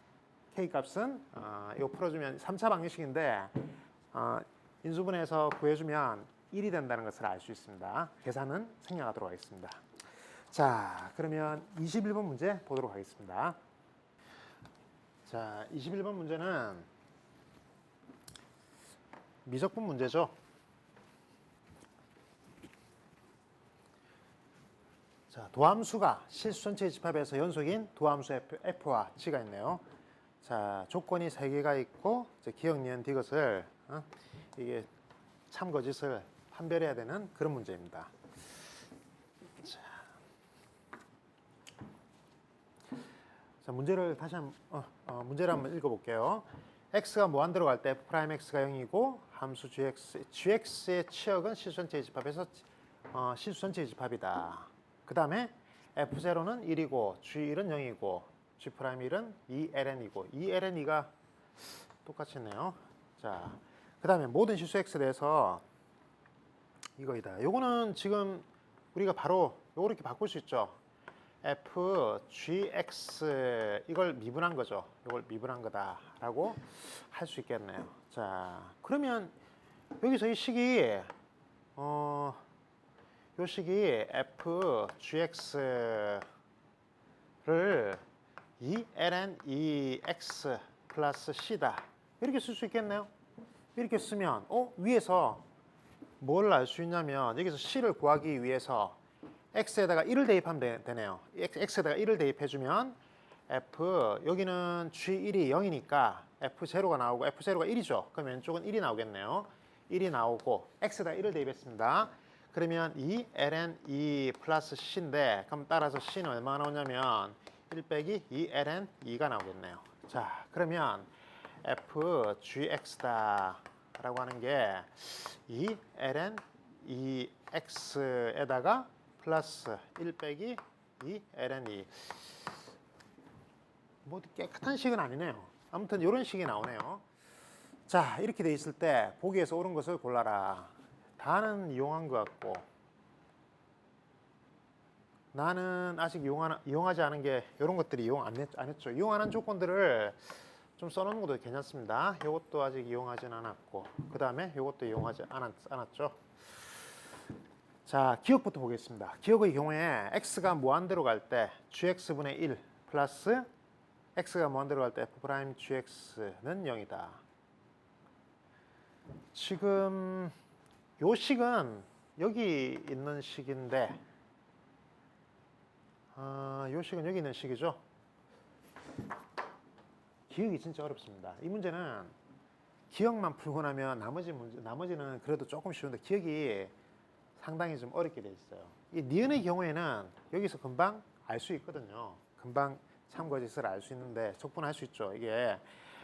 k 값은 이거 풀어주면 3차 방정식인데 인수분해해서 구해주면 1이 된다는 것을 알 수 있습니다. 계산은 생략하도록 하겠습니다. 자, 그러면 21번 문제 보도록 하겠습니다. 자, 21번 문제는 미적분 문제죠. 자, 도함수가 실수 전체의 집합에서 연속인 도함수 f와 g가 있네요. 자, 조건이 3개가 있고 이제 기억, 니은, 디귿을 이게 참 거짓을 판별해야 되는 그런 문제입니다. 자, 문제를 다시 문제를 한번 읽어볼게요. x가 무한대로 갈 때 f'x가 0이고 함수 gx의 치역은 실수 전체의 집합에서 실수 전체의 집합이다. 그 다음에 f0는 1이고 g1은 0이고 g'1은 2ln이고 2ln2가 똑같이 있네요. 자, 그 다음에 모든 실수 x에 대해서 이거이다. 요거는 지금 우리가 바로 요거 이렇게 바꿀 수 있죠. f gx 이걸 미분한 거죠. 이걸 미분한 거다라고 할 수 있겠네요. 자, 그러면 여기서 이 식이 요 식이 f gx를 2ln 2x 플러스 c다 이렇게 쓸 수 있겠네요. 이렇게 쓰면 위에서 뭘 알 수 있냐면 여기서 c를 구하기 위해서 x에다가 1을 대입하면 되네요. x에다가 1을 대입해주면 f 여기는 g1이 0이니까 f0가 나오고 f0가 1이죠. 그럼 왼쪽은 1이 나오겠네요. 1이 나오고 x에다가 1을 대입했습니다. 그러면 2ln 2 플러스 c인데 그럼 따라서 c는 얼마나 나오냐면 1 빼기 2ln 2가 나오겠네요. 자, 그러면 f gx다 라고 하는 게 2ln 2x에다가 플러스 1 빼기 2ln 2. 뭐 깨끗한 식은 아니네요. 아무튼 이런 식이 나오네요. 자, 이렇게 돼 있을 때 보기에서 옳은 것을 골라라. 다는 이용한 것 같고 나는 아직 이용하지 않은 게 이런 것들이 이용 안 했죠. 이용하는 조건들을 좀 써놓는 것도 괜찮습니다. 이것도 아직 이용하지는 않았고 그 다음에 이것도 이용하지 않았죠. 자, 기억부터 보겠습니다. 기억의 경우에 x가 무한대로 갈 때 gx분의 1 플러스 x가 무한대로 갈 때 f' gx는 0이다. 지금 요 식은 여기 있는 식인데 요 식은 여기 있는 식이죠. 기억이 진짜 어렵습니다. 이 문제는 기억만 풀고 나면 나머지는 그래도 조금 쉬운데 기억이 상당히 좀 어렵게 돼 있어요. 이 니은의 경우에는 여기서 금방 알 수 있거든요. 금방 참거짓을 알 수 있는데 적분할 수 있죠. 이게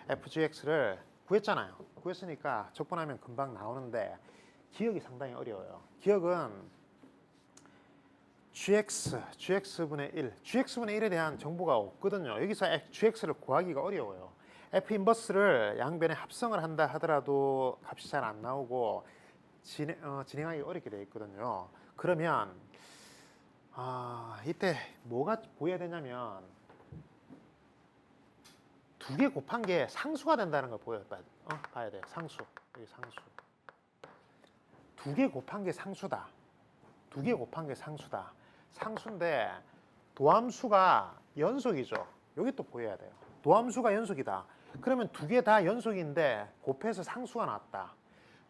fgx를 구했잖아요. 구했으니까 적분하면 금방 나오는데 기억이 상당히 어려워요. 기억은 gx분의 1, gx분의 1에 대한 정보가 없거든요. 여기서 gx를 구하기가 어려워요. f 인버스를 양변에 합성을 한다 하더라도 값이 잘 안 나오고 진행하기 어렵게 되어 있거든요. 그러면 이때 뭐가 보여야 되냐면 두 개 곱한 게 상수가 된다는 걸 봐야 돼요. 상수. 여기 상수. 두 개 곱한 게 상수다. 두 개 곱한 게 상수다. 상수인데 도함수가 연속이죠. 여기 또 보여야 돼요. 도함수가 연속이다. 그러면 두 개 다 연속인데 곱해서 상수가 나왔다.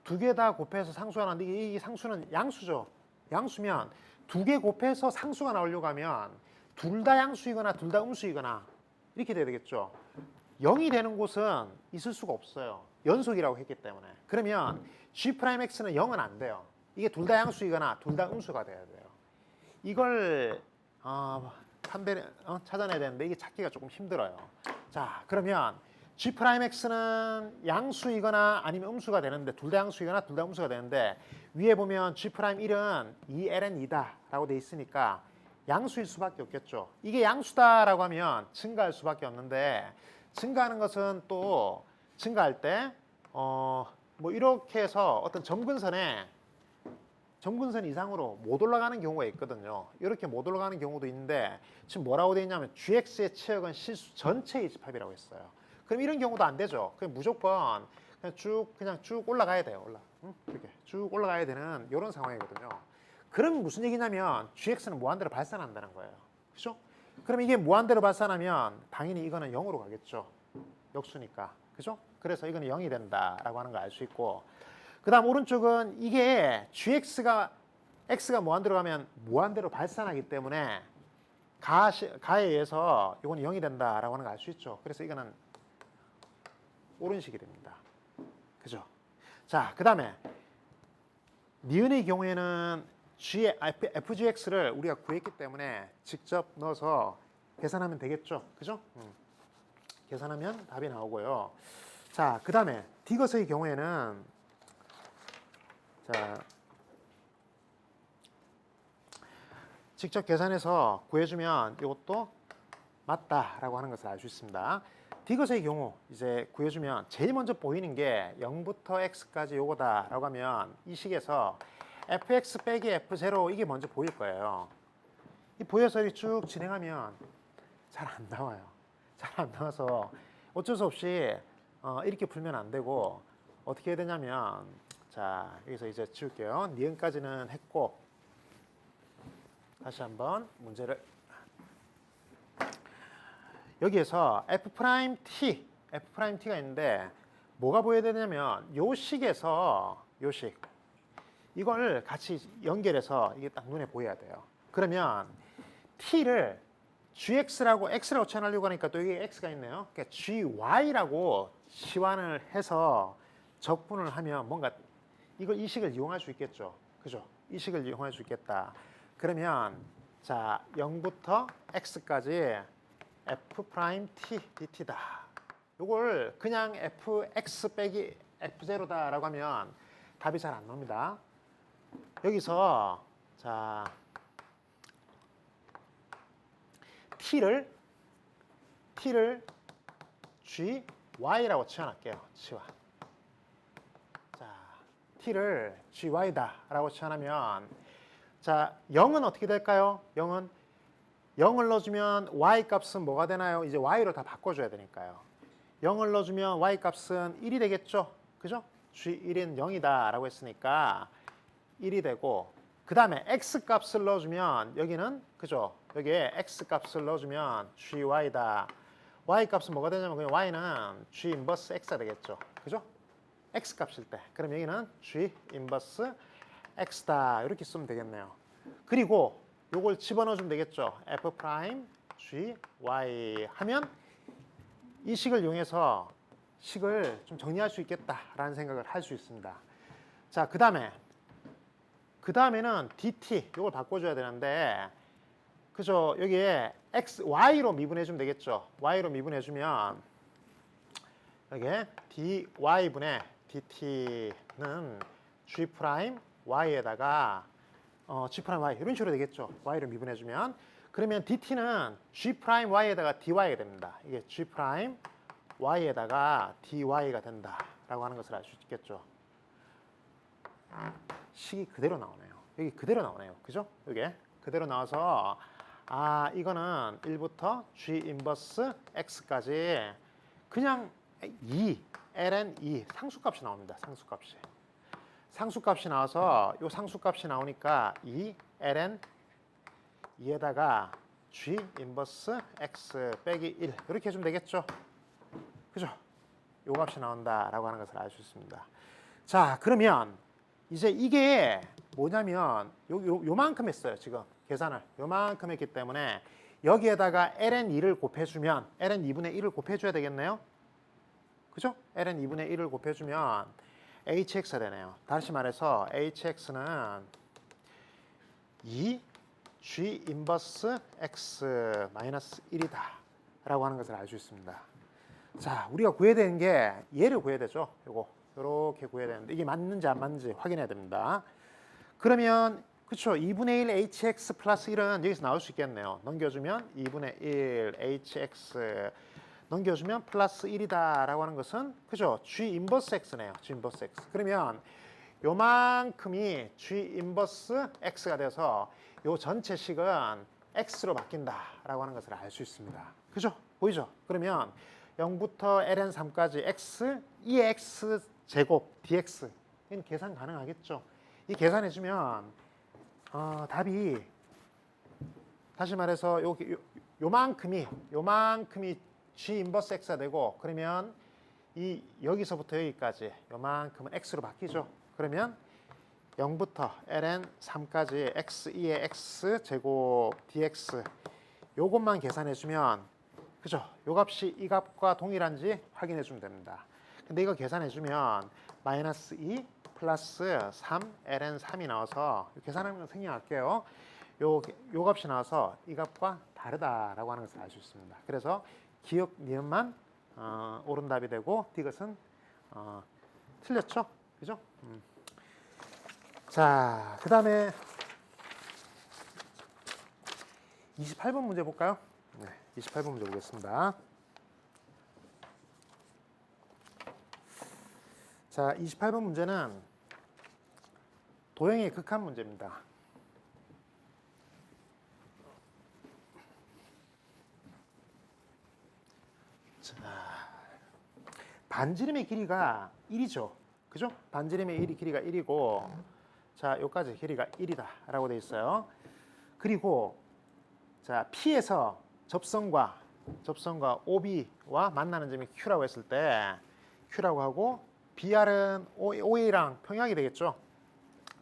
두 개 다 곱해서 상수가 나왔는데 이 상수는 양수죠. 양수면 두 개 곱해서 상수가 나오려고 하면 둘 다 양수이거나 둘 다 음수이거나 이렇게 돼야 되겠죠. 0이 되는 곳은 있을 수가 없어요. 연속이라고 했기 때문에. 그러면 g'x는 0은 안 돼요. 이게 둘 다 양수이거나 둘 다 음수가 돼야 돼요. 이걸 찾아내야 되는데 이게 찾기가 조금 힘들어요. 자, 그러면 g'x는 양수이거나 아니면 음수가 되는데 둘 다 양수이거나 둘 다 음수가 되는데 위에 보면 g'1은 2ln2다 라고 돼 있으니까 양수일 수밖에 없겠죠. 이게 양수다라고 하면 증가할 수밖에 없는데 증가하는 것은 또 증가할 때 뭐 이렇게 해서 어떤 점근선 이상으로 못 올라가는 경우가 있거든요. 이렇게 못 올라가는 경우도 있는데 지금 뭐라고 되어 있냐면 gx의 치역은 실수 전체의 집합이라고 했어요. 그럼 이런 경우도 안 되죠. 그럼 무조건 그냥 쭉 올라가야 돼요. 이렇게 쭉 올라가야 되는 이런 상황이거든요. 그럼 무슨 얘기냐면 gx는 무한대로 발산한다는 거예요. 그렇죠? 그럼 이게 무한대로 발산하면 당연히 이거는 0으로 가겠죠. 역수니까. 그죠? 그래서 이거는 0이 된다라고 하는 걸 알 수 있고 그 다음 오른쪽은 이게 x가 무한대로 가면 무한대로 발산하기 때문에 가에 의해서 이거는 0이 된다라고 하는 걸 알 수 있죠. 그래서 이거는 옳은 식이 됩니다. 그죠? 자, 그 다음에 니은의 경우에는 fgx를 우리가 구했기 때문에 직접 넣어서 계산하면 되겠죠. 그죠? 계산하면 답이 나오고요. 자, 그 다음에 디귿의 경우에는 자, 직접 계산해서 구해주면 이것도 맞다라고 하는 것을 알 수 있습니다. 디귿의 경우 이제 구해주면 제일 먼저 보이는 게 0부터 x까지 요거다라고 하면 이 식에서 fx 빼기 f0 이게 먼저 보일 거예요. 이 보여서 이렇게 쭉 진행하면 잘 안 나와요. 잘 안 나와서 어쩔 수 없이 이렇게 풀면 안 되고 어떻게 해야 되냐면 자 여기서 이제 지울게요. 니은까지는 했고 다시 한번 문제를 여기에서 f't가 있는데 뭐가 보여야 되냐면 요 식에서 요 식 이걸 같이 연결해서 이게 딱 눈에 보여야 돼요. 그러면 t를 gx라고 x라고 치환하려고 하니까 또 여기 x가 있네요. 그러니까 gy라고 치환을 해서 적분을 하면 뭔가 이 식을 이용할 수 있겠죠. 그죠? 이 식을 이용할 수 있겠다. 그러면 자 0부터 x까지 f't dt다. 이걸 그냥 fx 빼기 f0다라고 하면 답이 잘 안 나옵니다. 여기서 자 t를 gy라고 치환할게요. 치환. 자 t를 gy다라고 치환하면 자 0은 어떻게 될까요? 0을 넣어주면 y 값은 뭐가 되나요? 이제 y로 다 바꿔줘야 되니까요. 0을 넣어주면 y 값은 1이 되겠죠? 그죠? g1은 0이다 라고 했으니까 1이 되고 그 다음에 x 값을 넣어주면 여기는 그죠? 여기에 x 값을 넣어주면 gy다. y 값은 뭐가 되냐면 그냥 y는 g 인버스 x가 되겠죠? 그죠? x 값일 때. 그럼 여기는 g 인버스 x다. 이렇게 쓰면 되겠네요. 그리고 요걸 집어넣어주면 되겠죠. f 프라임 g y 하면 이 식을 이용해서 식을 좀 정리할 수 있겠다라는 생각을 할 수 있습니다. 자, 그 다음에는 dt 요걸 바꿔줘야 되는데 그죠? 여기에 x, y로 미분해주면 되겠죠. y로 미분해주면 여기에 dy분의 dt는 g 프라임 y에다가 g 프라임 y 이런 식으로 되겠죠. y를 미분해주면 그러면 dt는 g 프라임 y에다가 dy가 됩니다. 이게 g 프라임 y에다가 dy가 된다라고 하는 것을 알 수 있겠죠. 식이 그대로 나오네요. 여기 그대로 나오네요. 그죠? 이게 그대로 나와서 아 이거는 1부터 g 인버스 x까지 그냥 2 ln 2 상수값이 나옵니다. 상수값이 나와서 이 상수값이 나오니까 2 ln 2에다가 g 인버스 x 빼기 1 이렇게 해주면 되겠죠. 그죠? 요 값이 나온다라고 하는 것을 알 수 있습니다. 자 그러면 이제 이게 뭐냐면 요만큼 했어요. 지금 계산을 요만큼 했기 때문에 여기에다가 ln 2를 곱해주면 ln 2분의 1을 곱해줘야 되겠네요. 그죠? ln 2분의 1을 곱해주면 hx가 되네요. 다시 말해서 hx는 2 g 인버스 x 마이너스 1이다 라고 하는 것을 알 수 있습니다. 자 우리가 구해야 되는 게 얘를 구해야 되죠. 요거 이렇게 구해야 되는데 이게 맞는지 안 맞는지 확인해야 됩니다. 그러면 그렇죠. 2분의 1 hx 플러스 1은 여기서 나올 수 있겠네요. 넘겨주면 2분의 1 hx 넘겨주면 플러스 1이다 라고 하는 것은 그죠? g 인버스 x네요. g 인버스 x. 그러면 요만큼이 g 인버스 x가 돼서 요 전체 식은 x로 바뀐다 라고 하는 것을 알 수 있습니다. 그죠? 보이죠? 그러면 0부터 ln 3까지 x 2의 x 제곱 dx 이건 계산 가능하겠죠? 이 계산해주면 답이 다시 말해서 요만큼이 g 인버스 x가 되고 그러면 이 여기서부터 여기까지 요만큼은 x로 바뀌죠. 그러면 0부터 ln 3까지 x 2의 x 제곱 dx 요것만 계산해주면 그죠? 요 값이 이 값과 동일한지 확인해주면 됩니다. 근데 이거 계산해주면 마이너스 2 플러스 3ln3이 나와서 계산하는 거 생략할게요. 요 값이 나와서 이 값과 다르다라고 하는 것을 알 수 있습니다. 그래서 기억 니은만 옳은 답이 되고 디귿은 틀렸죠, 그죠? 자, 그 다음에 28번 문제 볼까요? 네, 28번 문제 보겠습니다. 자, 28번 문제는 도형의 극한 문제입니다. 자, 반지름의 길이가 1이죠. 그죠? 반지름의 길이가 1이고, 자, 여기까지 길이가 1이다 라고 되어 있어요. 그리고 자, P에서 접선과 OB와 만나는 점이 Q라고 했을 때 Q라고 하고 BR은 OA랑 평행하게 되겠죠.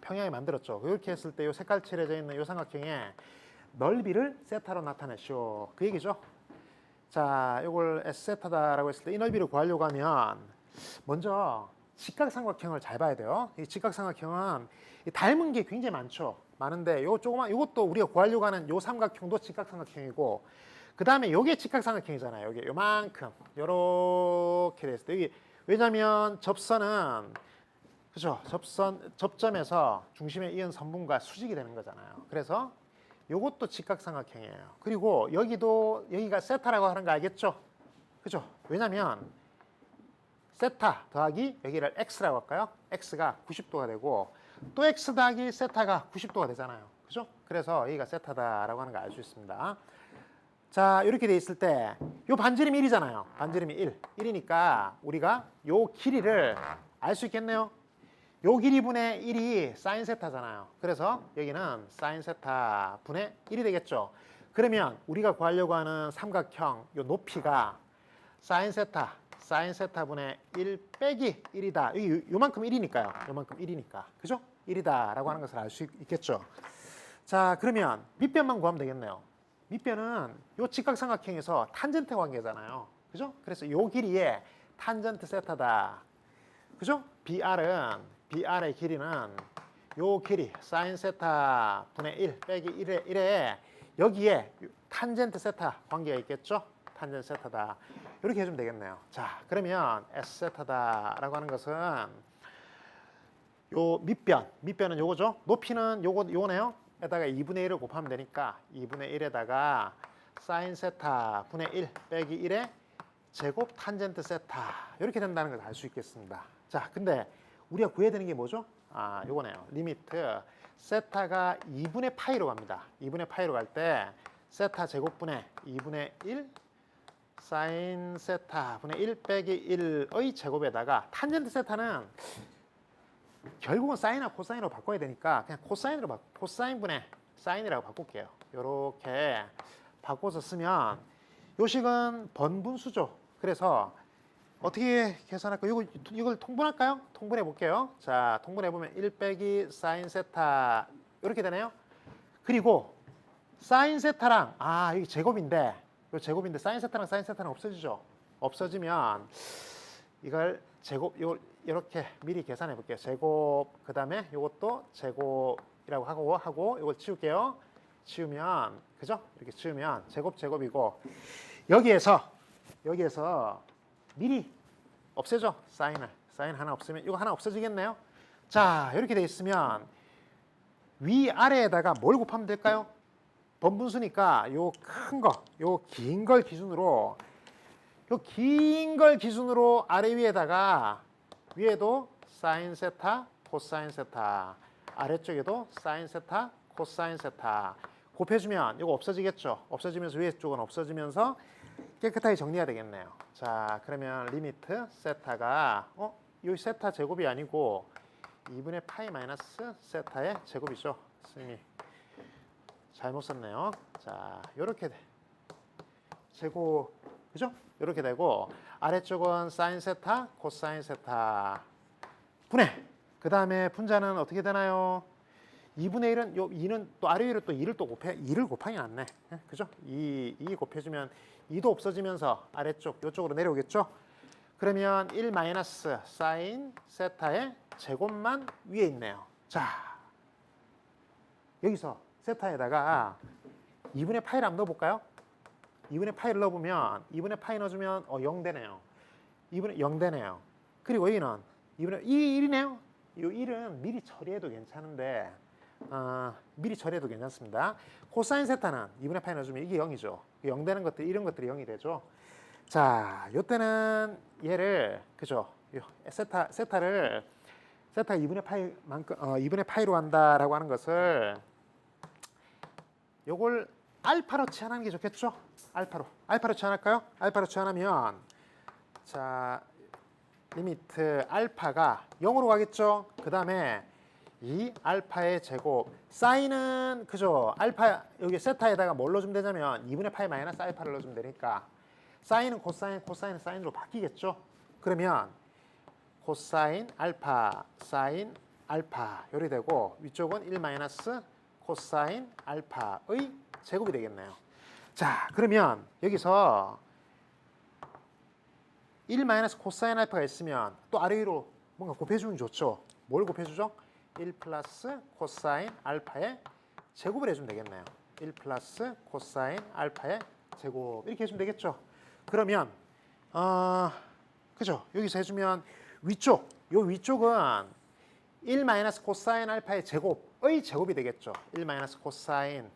평행하게 만들었죠. 이렇게 했을 때 이 색깔 칠해져 있는 이 삼각형의 넓이를 세타로 나타내시오. 그 얘기죠. 자, 이걸 S세타다라고 했을 때 이 넓이를 구하려고 하면 먼저 직각삼각형을 잘 봐야 돼요. 이 직각삼각형은 닮은 게 굉장히 많은데 요것도 우리가 구하려고 하는 요 삼각형도 직각삼각형이고, 그 다음에 요게 직각삼각형이잖아요. 요게 요만큼 요렇게 됐을 때 여기, 왜냐면 접선은 그죠? 접점에서 중심에 이은 선분과 수직이 되는 거잖아요. 그래서 요것도 직각삼각형이에요. 그리고 여기가 세타라고 하는 거 알겠죠? 그죠? 왜냐면 세타 더하기 여기를 x라고 할까요? x가 90도가 되고 또 x 더하기 세타가 90도가 되잖아요. 그죠? 그래서 여기가 세타다라고 하는 거 알 수 있습니다. 자, 이렇게 돼 있을 때 요 반지름이 1이잖아요. 반지름이 1이니까 우리가 요 길이를 알 수 있겠네요. 요 길이 분의 1이 사인 세타잖아요. 그래서 여기는 사인 세타 분의 1이 되겠죠. 그러면 우리가 구하려고 하는 삼각형 요 높이가 사인 세타 분의 1 빼기 1이다. 여기 요만큼 1이니까요. 요만큼 1이니까. 그죠? 1이다라고 하는 것을 알 수 있겠죠. 자, 그러면 밑변만 구하면 되겠네요. 밑변은 요 직각삼각형에서 탄젠트 관계잖아요. 그죠? 그래서 요 길이에 탄젠트 세타다. 그죠? BR의 길이는 요 길이 사인 세타 분의 1 빼기 1에 여기에 탄젠트 세타 관계가 있겠죠? 탄젠트 세타다. 이렇게 해주면 되겠네요. 자, 그러면 S 세타다라고 하는 것은 요 밑변은 요거죠? 높이는 요거네요. 에다가 2분의 1을 곱하면 되니까 2분의 1에다가 사인 세타 분의 1 빼기 1의 제곱 탄젠트 세타 이렇게 된다는 걸 알 수 있겠습니다. 자, 근데 우리가 구해야 되는 게 뭐죠? 요거네요. 리미트 세타가 2분의 파이로 갑니다. 2분의 파이로 갈 때 세타 제곱분의 2분의 1 사인 세타 분의 1 빼기 1의 제곱에다가 탄젠트 세타는 결국은 사인이나 코사인으로 바꿔야 되니까 그냥 코사인 분의 사인이라고 바꿀게요. 이렇게 바꿔서 쓰면 요식은 번분수죠. 그래서 어떻게 계산할까요? 이걸 통분할까요? 통분해 볼게요. 자, 통분해 보면 1 빼기 사인 세타 이렇게 되네요. 그리고 사인 세타랑 여기 제곱인데 사인 세타랑 없어지죠. 없어지면 이걸 제곱 이렇게 미리 계산해 볼게요. 제곱 그다음에 이것도 제곱이라고 하고 이걸 치울게요. 치우면 그죠? 이렇게 치우면 제곱이고 여기에서 미리 없애죠. 사인 하나 없으면 이거 하나 없어지겠네요. 자, 이렇게 돼 있으면 위아래에다가 뭘 곱하면 될까요? 번분수니까 요 큰 거, 요 긴 걸 기준으로 아래 위에다가 위에도 사인 세타, 코사인 세타, 아래쪽에도 사인 세타, 코사인 세타 곱해주면 이거 없어지겠죠. 없어지면서 위에 쪽은 없어지면서 깨끗하게 정리가 되겠네요. 자, 그러면 리미트 세타가 이 세타 제곱이 아니고 2분의 파이 마이너스 세타의 제곱이죠. 선생님이 잘못 썼네요. 자, 요렇게 제곱 그죠? 이렇게 되고 아래쪽은 사인 세타, 코사인 세타 분해. 그 다음에 분자는 어떻게 되나요? 2분의 1은 요 2는 또 아래 위로 또 2를 또 곱해 2를 곱하기 않네. 그죠? 2 곱해주면 2도 없어지면서 아래쪽 요쪽으로 내려오겠죠? 그러면 1 마이너스 사인 세타의 제곱만 위에 있네요. 자, 여기서 세타에다가 2분의 파이를 한번 넣어볼까요? 2분의 파이를 넣어보면 2분의 파이 넣어주면 0 되네요. 2분의 0 되네요. 그리고 여기는 2분의 1이네요. 이 1은 미리 처리해도 괜찮은데 미리 처리해도 괜찮습니다. 코사인 세타는 2분의 파이 넣어주면 이게 0이죠. 0 되는 것들 이런 것들이 0이 되죠. 자, 요때는 얘를 그죠? 세타를 2분의 파이만큼 2분의 파이로 한다라고 하는 것을 요걸 알파로 치환하는 게 좋겠죠? 알파로 치환할까요? 알파로 치환하면 자, 리미트 알파가 0으로 가겠죠? 그다음에 이 알파의 제곱 사인은 그죠? 알파 여기 세타에다가 뭘 넣어주면 되냐면 2분의 파이 마이너스 알파를 넣어주면 되니까 사인은 코사인, 코사인은 사인으로 바뀌겠죠? 그러면 코사인 알파, 사인 알파 요리 되고 위쪽은 1 마이너스 코사인 알파의 제곱이 되겠네요. 자, 그러면 여기서 1 마이너스 코사인 알파가 있으면 또 아래 위로 뭔가 곱해주면 좋죠. 뭘 곱해주죠? 1 플러스 코사인 알파의 제곱을 해주면 되겠네요. 1 플러스 코사인 알파의 제곱 이렇게 해주면 되겠죠. 그러면 그죠? 여기서 해주면 요 위쪽은 1 마이너스 코사인 알파의 제곱의 제곱이 되겠죠. 1 마이너스 코사인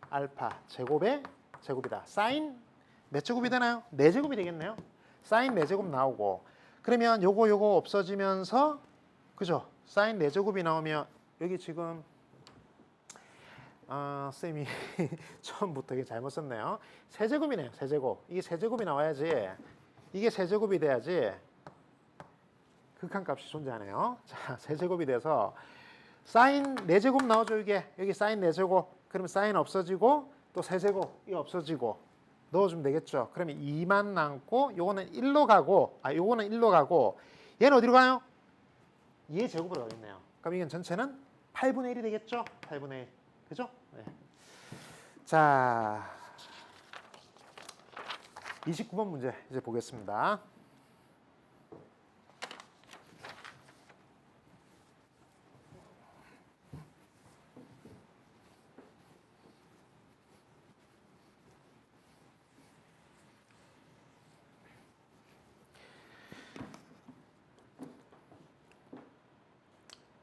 알파 제곱의 제곱이다. 사인 몇 제곱이 되나요? 4제곱이 되겠네요. 사인 4제곱 나오고 그러면 요거 없어지면서 그죠? 사인 4제곱이 나오면 여기 지금 쌤이 처음부터 이게 잘못 썼네요. 세제곱이네요. 세제곱. 이게 세제곱이 나와야지. 이게 세제곱이 돼야지 극한값이 존재하네요. 자, 세제곱이 돼서 사인 4제곱 나오죠. 여기 사인 4제곱. 그러면 사인 없어지고 또 세제곱 이 없어지고 넣어주면 되겠죠. 그러면 2만 남고 요거는 1로 가고 요거는 1로 가고 얘는 어디로 가요? 2의 제곱으로 가겠네요. 그럼 이건 전체는 8분의 1이 되겠죠. 8분의 1. 그죠? 네. 자, 29번 문제 이제 보겠습니다.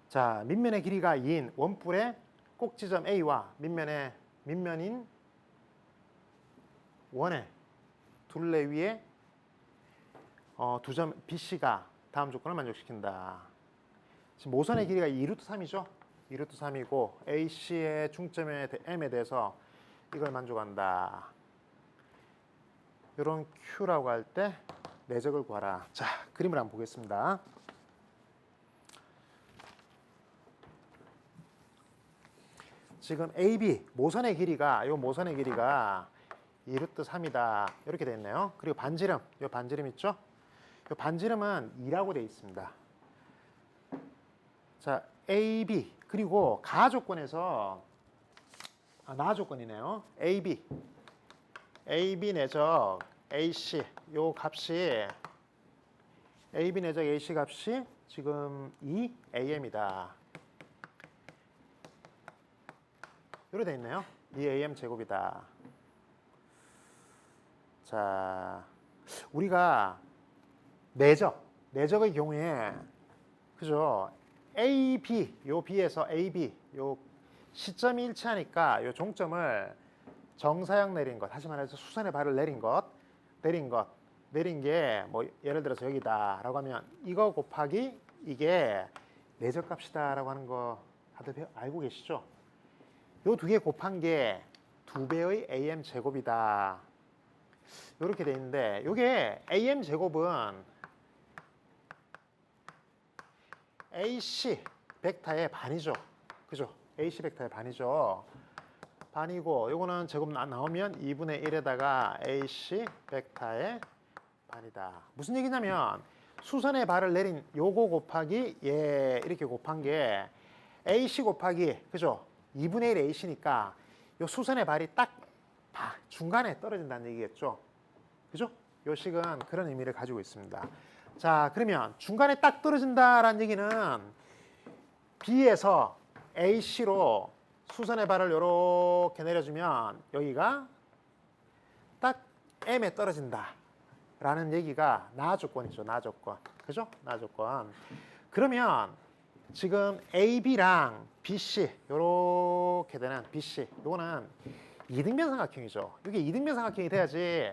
자, 밑면의 길이가 2인 원뿔의 꼭지점 A와 밑면인 원의 둘레 위에 두 점 BC가 다음 조건을 만족시킨다. 지금 모선의 길이가 2루트 3이죠. 2루트 3이고 AC의 중점의 M에 대해서 이걸 만족한다. 이런 Q라고 할 때 내적을 구하라. 자, 그림을 한번 보겠습니다. 지금 AB 모선의 길이가 2루트 3이다. 이렇게 돼 있네요. 그리고 반지름, 이 반지름 있죠? 이 반지름은 2라고 돼 있습니다. 자, AB 그리고 가하 조건에서 나하 조건이네요. AB 내적 AC 요 값이 AB 내적 AC 값이 지금 2AM이다. 이렇게 돼 있네요. 2AM 제곱이다. 자, 우리가 내적의 경우에 그죠? AB 요 B에서 AB 요 시점이 일치하니까 요 종점을 정사역 내린 것, 다시 말해서 수선의 발을 내린 게 뭐 예를 들어서 여기다라고 하면 이거 곱하기 이게 내적값이다라고 하는 거 다들 알고 계시죠? 요 두 개 곱한 게 2배의 AM 제곱이다. 이렇게 돼 있는데 요게 AM 제곱은 AC 벡터의 반이죠. 그죠? AC 벡터의 반이죠. 반이고 요거는 제곱 나오면 2분의 1에다가 AC 벡터의 반이다. 무슨 얘기냐면 수선의 발을 내린 요거 곱하기 얘 이렇게 곱한 게 AC 곱하기 그죠? 2분의 1 AC니까 요 수선의 발이 딱 중간에 떨어진다는 얘기겠죠. 그죠? 요 식은 그런 의미를 가지고 있습니다. 자, 그러면 중간에 딱 떨어진다라는 얘기는 B에서 AC로 수선의 발을 이렇게 내려주면 여기가 딱 M에 떨어진다라는 얘기가 나조건이죠. 나조건. 그죠? 나조건. 그러면 지금 AB랑 BC 이렇게 되는 BC 요거는 이등변 삼각형이죠. 이게 이등변 삼각형이 돼야지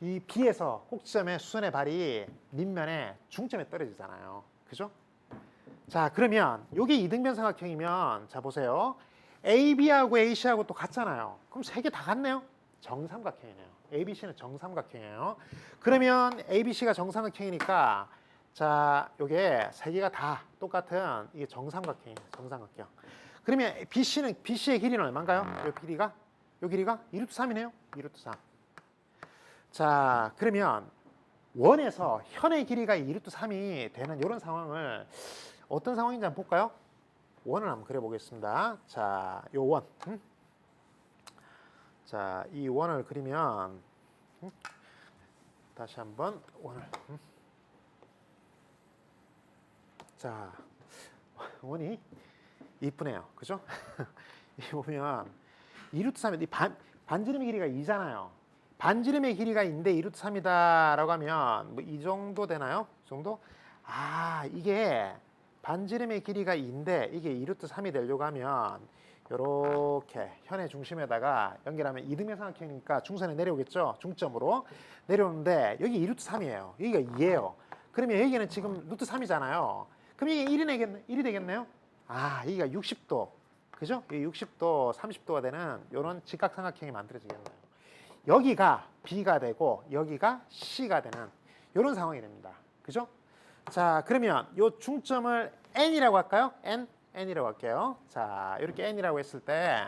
이 B에서 꼭지점에 수선의 발이 밑면에 중점에 떨어지잖아요. 그죠? 자, 그러면 이게 이등변 삼각형이면 자 보세요. AB하고 AC하고 또 같잖아요. 그럼 세 개 다 같네요. 정삼각형이네요. ABC는 정삼각형이에요. 그러면 ABC가 정삼각형이니까 자, 요게 세 개가 다 똑같은 이게 정삼각형이에요. 정삼각형. 그러면 BC의 길이는 얼마인가요? 요 길이가 2루트 3이네요. 2루트 3. 자, 그러면 원에서 현의 길이가 2루트 3이 되는 이런 상황을 어떤 상황인지 한번 볼까요? 원을 한번 그려보겠습니다. 자, 요 원. 자, 이 원을 그리면 다시 한번 원을. 자, 원이 이쁘네요. 그죠? 이 보면 2루트 3이 이 반지름의 길이가 2잖아요. 반지름의 길이가 2인데 2루트 3이다라고 하면 뭐 이 정도 되나요? 이 정도? 아, 이게 반지름의 길이가 2인데 이게 2루트 3이 되려고 하면 이렇게 현의 중심에다가 연결하면 이등변 삼각형이니까 중선에 내려오겠죠? 중점으로 내려오는데 여기 2루트 3이에요. 여기가 2예요. 그러면 여기는 지금 루트 3이잖아요. 그럼 이게 1이 되겠네요? 아, 여기가 60도. 그죠? 60도, 30도가 되는 이런 직각삼각형이 만들어지겠네요. 여기가 B가 되고 여기가 C가 되는 이런 상황이 됩니다. 그죠? 자, 그러면 이 중점을 N이라고 할까요? N이라고 할게요. 자, 이렇게 N이라고 했을 때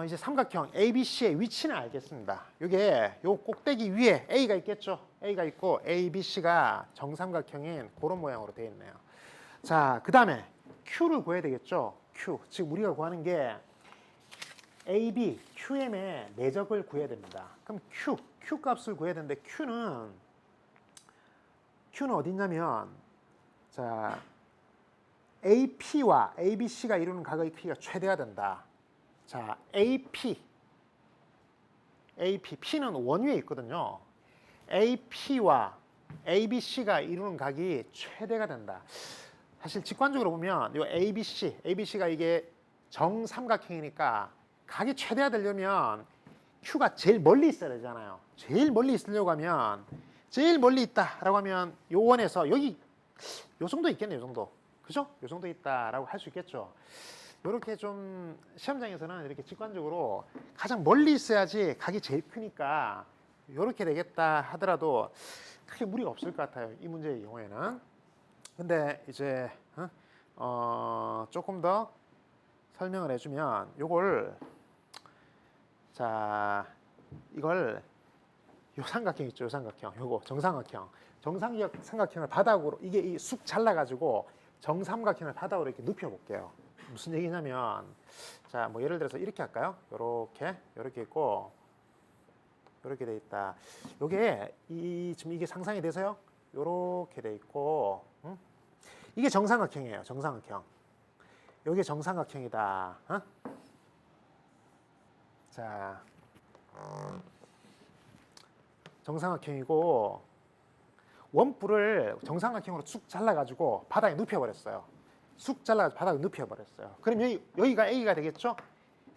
이제 삼각형 ABC의 위치는 알겠습니다. 이게 요 꼭대기 위에 A가 있겠죠? A가 있고 ABC가 정삼각형인 그런 모양으로 되어 있네요. 자, 그 다음에 Q를 구해야 되겠죠? Q. 지금 우리가 구하는 게 AB, QM의 내적을 구해야 됩니다. 그럼 Q 값을 구해야 되는데 Q는 어디 있냐면 자, AP와 ABC가 이루는 각의 크기가 최대가 된다. 자, P는 원위에 있거든요. AP와 ABC가 이루는 각이 최대가 된다. 사실 직관적으로 보면 이 ABC가 이게 정삼각형이니까 각이 최대가 되려면 Q가 제일 멀리 있어야 되잖아요. 제일 멀리 있으려고 하면 제일 멀리 있다라고 하면 요 원에서 여기 요 정도 있겠네요. 요 정도. 그죠? 요 정도 있다라고 할 수 있겠죠. 이렇게 좀 시험장에서는 이렇게 직관적으로 가장 멀리 있어야지 각이 제일 크니까 이렇게 되겠다 하더라도 크게 무리가 없을 것 같아요. 이 문제의 경우에는. 근데 이제 조금 더 설명을 해주면 요걸 자 이걸 요 삼각형 있죠. 요 삼각형. 요거 정삼각형. 정삼각형을 바닥으로 이게 쑥 잘라가지고 정삼각형을 바닥으로 이렇게 눕혀 볼게요. 무슨 얘기냐면 자 뭐 예를 들어서 이렇게 할까요? 요렇게 있고 요렇게 돼 있다. 요게 지금 이게 상상이 되세요? 요렇게 돼 있고 이게 정삼각형이에요. 정삼각형. 요게 정삼각형이다. 자 정삼각형이고 원뿔을 정삼각형으로 쑥 잘라가지고 바닥에 눕혀버렸어요. 쑥 잘라가지고 바닥에 눕혀버렸어요. 그럼 여기가 A가 되겠죠?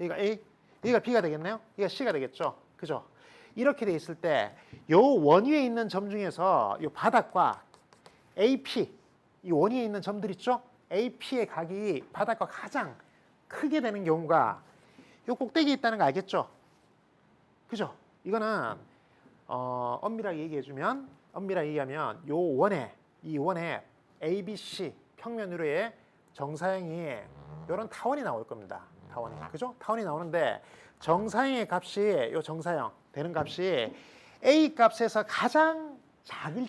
여기가 A, 여기가 B가 되겠네요? 여기가 C가 되겠죠? 그죠? 이렇게 돼 있을 때 요 원 위에 있는 점 중에서 요 바닥과 AP, 이 원 위에 있는 점들 있죠? AP의 각이 바닥과 가장 크게 되는 경우가 요 꼭대기에 있다는 거 알겠죠? 그죠? 이거는 엄밀하게 얘기하면 이 원에 ABC 평면 위로의 정사형이 이런 타원이 나올 겁니다. 타원이. 그죠? 타원이 나오는데 정사형의 값이 요 정사형 되는 값이 A 값에서 가장 작을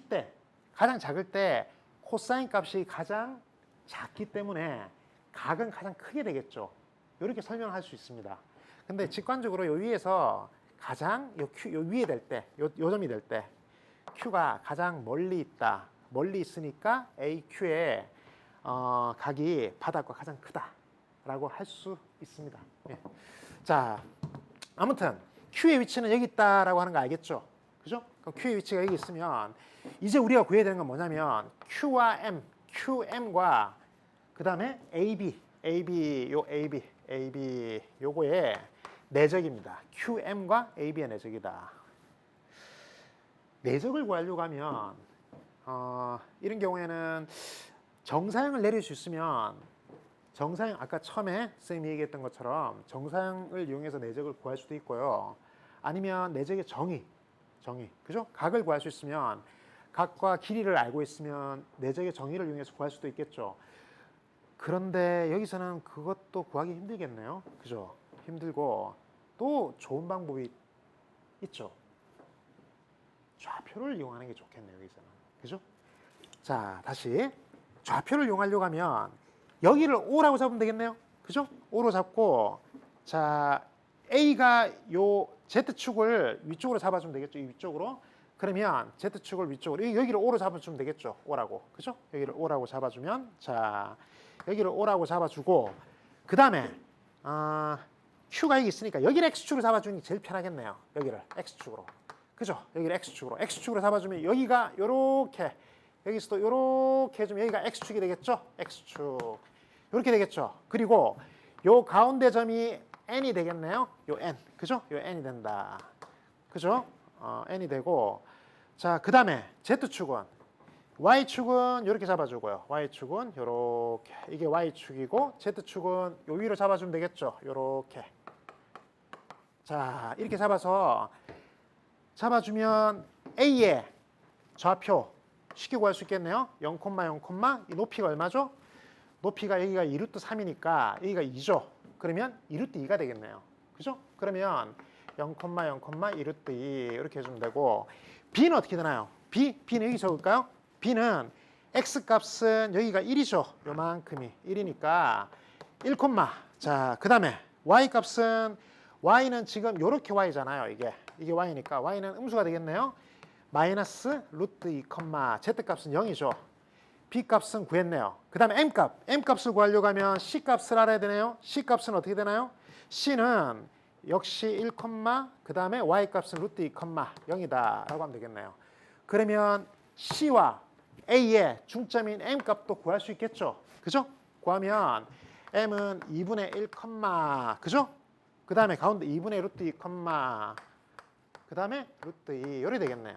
때 코사인 값이 가장 작기 때문에 각은 가장 크게 되겠죠. 이렇게 설명할 수 있습니다. 근데 직관적으로 요 위에서 가장 요 위에 될 때, 요 점이 될 때 Q가 가장 멀리 있다. 멀리 있으니까 AQ의 각이 바닥과 가장 크다라고 할 수 있습니다. 예. 자, 아무튼 Q의 위치는 여기 있다라고 하는 거 알겠죠? 그죠? 그럼 Q의 위치가 여기 있으면 이제 우리가 구해야 되는 건 뭐냐면 Q와 M, QM과 그 다음에 AB 요거의 내적입니다. QM과 AB의 내적이다. 내적을 구하려고 하면 이런 경우에는 정사형을 내릴 수 있으면 정사형 아까 처음에 선생님이 얘기했던 것처럼 정사형을 이용해서 내적을 구할 수도 있고요. 아니면 내적의 정의 그죠? 각을 구할 수 있으면 각과 길이를 알고 있으면 내적의 정의를 이용해서 구할 수도 있겠죠. 그런데 여기서는 그것도 구하기 힘들겠네요. 그죠? 힘들고 또 좋은 방법이 있죠. 좌표를 이용하는 게 좋겠네요. 여기서는. 그죠? 자, 다시 좌표를 이용하려고 하면 여기를 O라고 잡으면 되겠네요. 그죠? O로 잡고 자, A가 요 Z축을 위쪽으로 잡아주면 되겠죠. 이 위쪽으로. 그러면 Z축을 위쪽으로 여기를 O로 잡아주면 되겠죠. O라고. 그죠? 여기를 O라고 잡아주면 자, 여기를 O라고 잡아주고 그 다음에 Q가 여기 있으니까 여기를 X축으로 잡아주는 게 제일 편하겠네요. 여기를 X축으로. 그죠? 여기를 X축으로 잡아주면 여기가 요렇게 여기서도 요렇게 해주면 여기가 X축이 되겠죠? X축. 요렇게 되겠죠? 그리고 요 가운데 점이 N이 되겠네요. 요 N. 그죠? 요 N이 된다. 그죠? N이 되고 자, 그 다음에 Z축은 Y축은 이렇게 잡아주고요. Y축은 요렇게 이게 Y축이고 Z축은 요 위로 잡아주면 되겠죠? 요렇게 자, 이렇게 잡아주면 A의 좌표 쉽게 구할 수 있겠네요. 0, 0, 이 높이가 얼마죠? 높이가 여기가 2루트 3이니까 여기가 2죠. 그러면 2루트 2가 되겠네요. 그죠? 그러면 0, 0, 2루트 2 이렇게 해주면 되고 B는 어떻게 되나요? B는 여기 적을까요? B는 X값은 여기가 1이죠. 요만큼이 1이니까 1, 자, 그 다음에 Y값은 Y는 지금 요렇게 Y잖아요. 이게 Y니까 Y는 음수가 되겠네요. 마이너스 루트 2, Z값은 0이죠. B값은 구했네요. 그 다음에 M값을 구하려고 하면 C값을 알아야 되네요. C값은 어떻게 되나요? C는 역시 1, 그 다음에 Y값은 루트 2, 0이다 라고 하면 되겠네요. 그러면 C와 A의 중점인 M값도 구할 수 있겠죠. 그죠? 구하면 M은 2분의 1, 그죠? 그 다음에 가운데 2분의 루트 2, 그 다음에 루트 2 요리 되겠네요.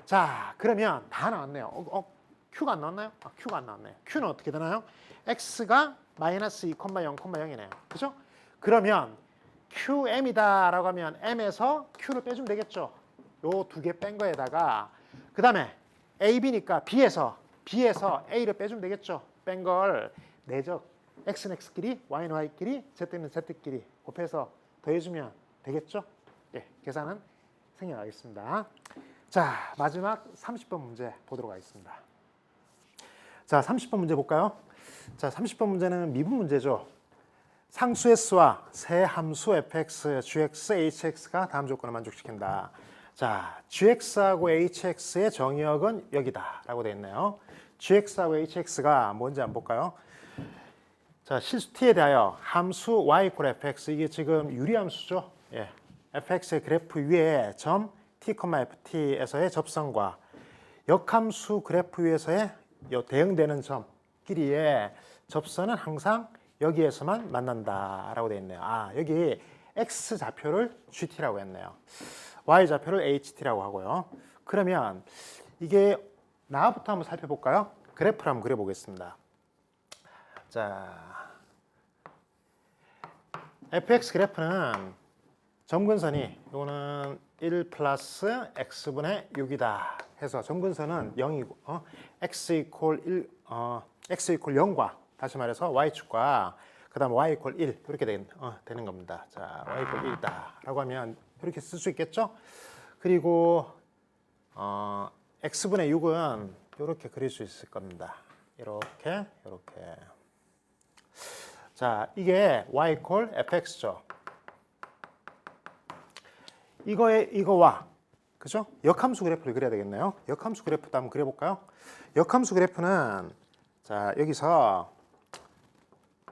자, 그러면 다 나왔네요. Q가 안 나왔나요? Q가 안 나왔네요. Q는 어떻게 되나요? X가 마이너스 2, 0, 0이네요. 그죠? 그러면 QM이다 라고 하면 M에서 Q를 빼주면 되겠죠. 요 두 개 뺀 거에다가 그 다음에 AB니까 B에서 A를 빼주면 되겠죠. 뺀 걸 내적 X는 X끼리, Y는 Y끼리, Z는 Z끼리 곱해서 더해주면 되겠죠. 예, 계산은 생략하겠습니다. 자, 마지막 30번 문제 보도록 하겠습니다. 자, 30번 문제 볼까요? 자, 30번 문제는 미분 문제죠. 상수 S와 세 함수 fx, gx, hx가 다음 조건을 만족시킨다. 자, gx하고 hx의 정의역은 여기다 라고 되어 있네요. gx하고 hx가 뭔지 한번 볼까요? 자, 실수 t에 대하여 함수 y = fx, 이게 지금 유리함수죠. 예, fx의 그래프 위에 점 t, ft에서의 접선과 역함수 그래프 위에서의 대응되는 점 길이의 접선은 항상 여기에서만 만난다라고 되어 있네요. 아, 여기 x 좌표를 gt라고 했네요. y 좌표를 ht라고 하고요. 그러면 이게 나부터 한번 살펴볼까요? 그래프를 한번 그려보겠습니다. 자, fx 그래프는 점근선이 이거는 1 플러스 x분의 6이다 해서 점근선은 0이고 x 이퀄 0과 다시 말해서 y축과 그 다음 y 이퀄 1 이렇게 되는 겁니다. 자, y 이퀄 1이다 라고 하면 이렇게 쓸 수 있겠죠? 그리고 x분의 6은 이렇게 그릴 수 있을 겁니다. 이렇게. 자, 이게 y 이퀄 fx죠. 이거와 그죠? 역함수 그래프를 그려야 되겠네요. 역함수 그래프도 한번 그려볼까요? 역함수 그래프는 자 여기서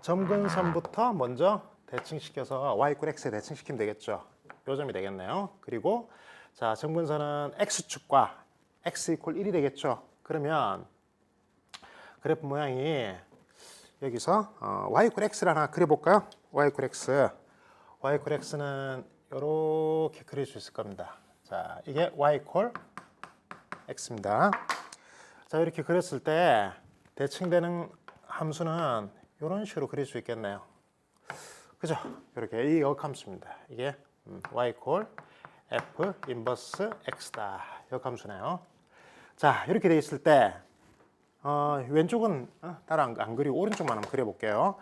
점근선부터 먼저 대칭시켜서 y = x에 대칭시키면 되겠죠. 요 점이 되겠네요. 그리고 자 점근선은 x축과 x = 1이 되겠죠. 그러면 그래프 모양이 여기서 y = x를 하나 그려볼까요? y = x. y = x는 이렇게 그릴 수 있을 겁니다. 자, 이게 y = x입니다. 자, 이렇게 그렸을 때 대칭되는 함수는 이런 식으로 그릴 수 있겠네요. 그죠? 이렇게 이 역함수입니다. 이게 y = f 인버스 x다. 역함수네요. 자, 이렇게 돼 있을 때 왼쪽은 따로 안 그리고 오른쪽만 한번 그려볼게요.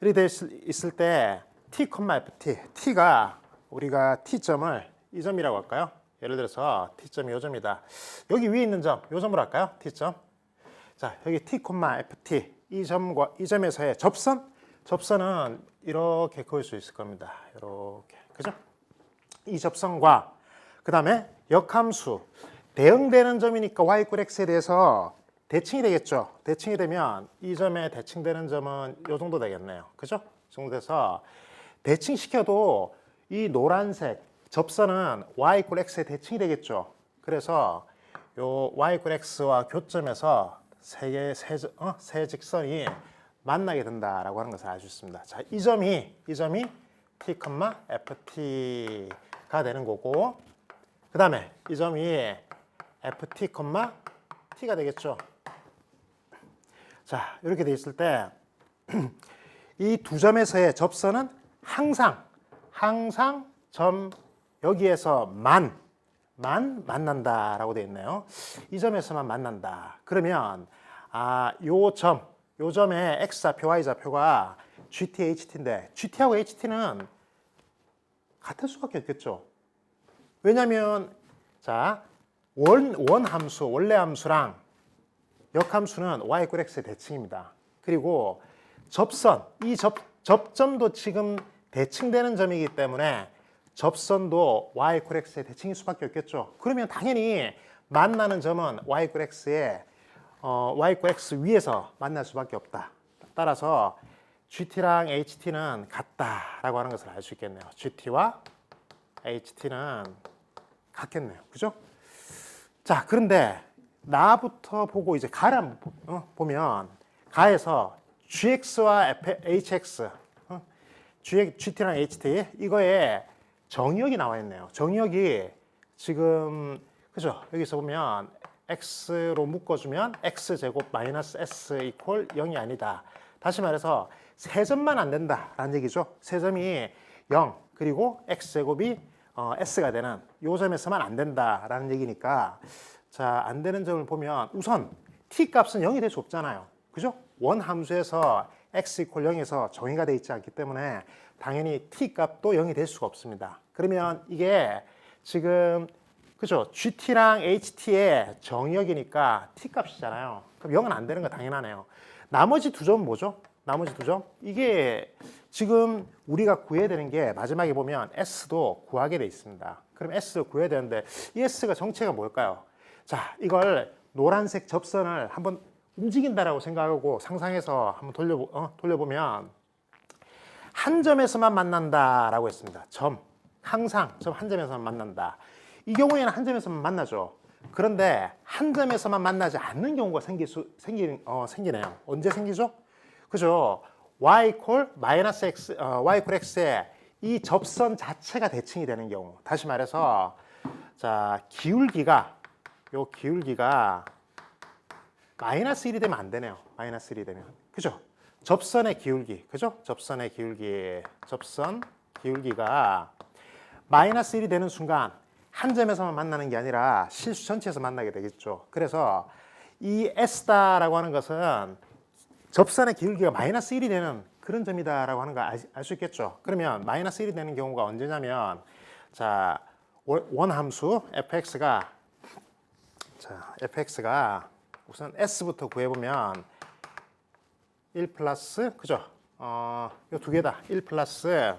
이렇게 돼 있을 때 t, ft, t가 우리가 t점을 이 점이라고 할까요? 예를 들어서 t점이 이 점이다. 여기 위에 있는 점, 이 점으로 할까요? t점. 자, 여기 t, ft 이 점과 이 점에서의 접선은 이렇게 그을 수 있을 겁니다. 이렇게, 그죠? 이 접선과 그 다음에 역함수 대응되는 점이니까 y = x에 대해서 대칭이 되겠죠. 대칭이 되면 이 점에 대칭되는 점은 이 정도 되겠네요. 그죠? 이 정도 돼서 대칭시켜도 이 노란색 접선은 y = x에 대칭이 되겠죠. 그래서 요 y = x와 교점에서 세 직선이 만나게 된다라고 하는 것을 알 수 있습니다. 자, 이 점이 t, ft가 되는 거고, 그 다음에 이 점이 ft, t가 되겠죠. 자, 이렇게 돼 있을 때 이 두 점에서의 접선은 항상 점 여기에서만 만난다라고 되어 있네요. 이 점에서만 만난다. 그러면 요 점의 x좌표, y좌표가 gt, ht인데 gt하고 ht는 같을 수밖에 없겠죠. 왜냐하면 자 원함수, 원래 함수랑 역함수는 y = x의 대칭입니다. 그리고 접선, 이 접점도 지금 대칭되는 점이기 때문에 접선도 y = x의 대칭일 수밖에 없겠죠. 그러면 당연히 만나는 점은 y = x의 y = x 위에서 만날 수밖에 없다. 따라서 GT랑 HT는 같다라고 하는 것을 알 수 있겠네요. GT와 HT는 같겠네요. 그죠? 자, 그런데 나부터 보고 이제 가를 한번 보면 가에서 GX와 HX, GT랑 HT 이거에 정의역이 나와 있네요. 정의역이 지금 그죠? 여기서 보면 x로 묶어주면 x제곱 마이너스 s = 0이 아니다. 다시 말해서 세 점만 안 된다라는 얘기죠. 세 점이 0 그리고 x제곱이 s가 되는 요 점에서만 안 된다라는 얘기니까 자, 안 되는 점을 보면 우선 t 값은 0이 될 수 없잖아요. 그죠? 원 함수에서 x = 0에서 정의가 되어 있지 않기 때문에 당연히 t 값도 0이 될 수가 없습니다. 그러면 이게 지금 그죠? GT랑 HT의 정의역이니까 t 값이잖아요. 그럼 0은 안 되는 거 당연하네요. 나머지 두 점은 뭐죠? 나머지 두 점? 이게 지금 우리가 구해야 되는 게 마지막에 보면 s도 구하게 돼 있습니다. 그럼 s를 구해야 되는데 이 s가 정체가 뭘까요? 자, 이걸 노란색 접선을 한번 움직인다라고 생각하고 상상해서 한번 돌려보면 한 점에서만 만난다라고 했습니다. 항상 점 한 점에서만 만난다. 이 경우에는 한 점에서만 만나죠. 그런데 한 점에서만 만나지 않는 경우가 생기네요. 언제 생기죠? 그죠? y = x에 이 접선 자체가 대칭이 되는 경우. 다시 말해서 자, 기울기가 마이너스 1이 되면 안 되네요. 마이너스 1이 되면. 그죠? 접선의 기울기. 그죠? 접선 기울기가 마이너스 1이 되는 순간 한 점에서만 만나는 게 아니라 실수 전체에서 만나게 되겠죠. 그래서 이 S다라고 하는 것은 접선의 기울기가 마이너스 1이 되는 그런 점이다라고 하는 거 알 수 있겠죠. 그러면 마이너스 1이 되는 경우가 언제냐면 자, 원함수 fx가 우선 s부터 구해보면 1 플러스 그죠? 요 두 개다. 1 플러스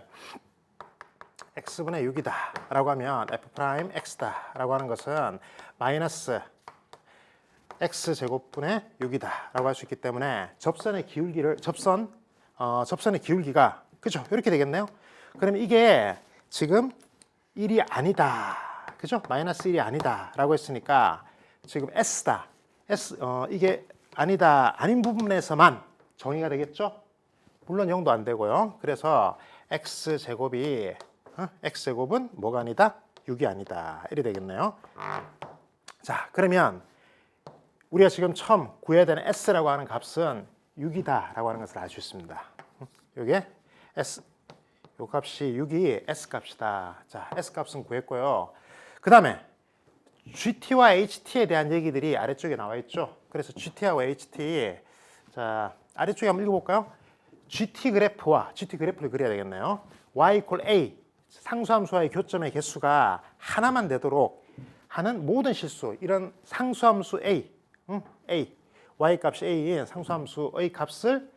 x분의 6이다 라고 하면 f 프라임 x다 라고 하는 것은 마이너스 x제곱분의 6이다 라고 할 수 있기 때문에 접선의 기울기를 접선의 기울기가 그죠? 이렇게 되겠네요. 그럼 이게 지금 1이 아니다. 그죠? 마이너스 1이 아니다 라고 했으니까 지금 s다. 이게 아니다. 아닌 부분에서만 정의가 되겠죠? 물론 0도 안 되고요. 그래서 x제곱은 뭐가 아니다? 6이 아니다. 이래 되겠네요. 자, 그러면 우리가 지금 처음 구해야 되는 s라고 하는 값은 6이다 라고 하는 것을 알 수 있습니다. 요게 s, 요 값이 6이 s 값이다. 자, s 값은 구했고요. 그 다음에 GT와 HT에 대한 얘기들이 아래쪽에 나와 있죠. 그래서 GT하고 HT, 자, 아래쪽에 한번 읽어볼까요? GT 그래프를 그려야 되겠네요. y equal a, 상수함수와의 교점의 개수가 하나만 되도록 하는 모든 실수, 이런 상수함수 a, y 값이 a인 상수함수의 값을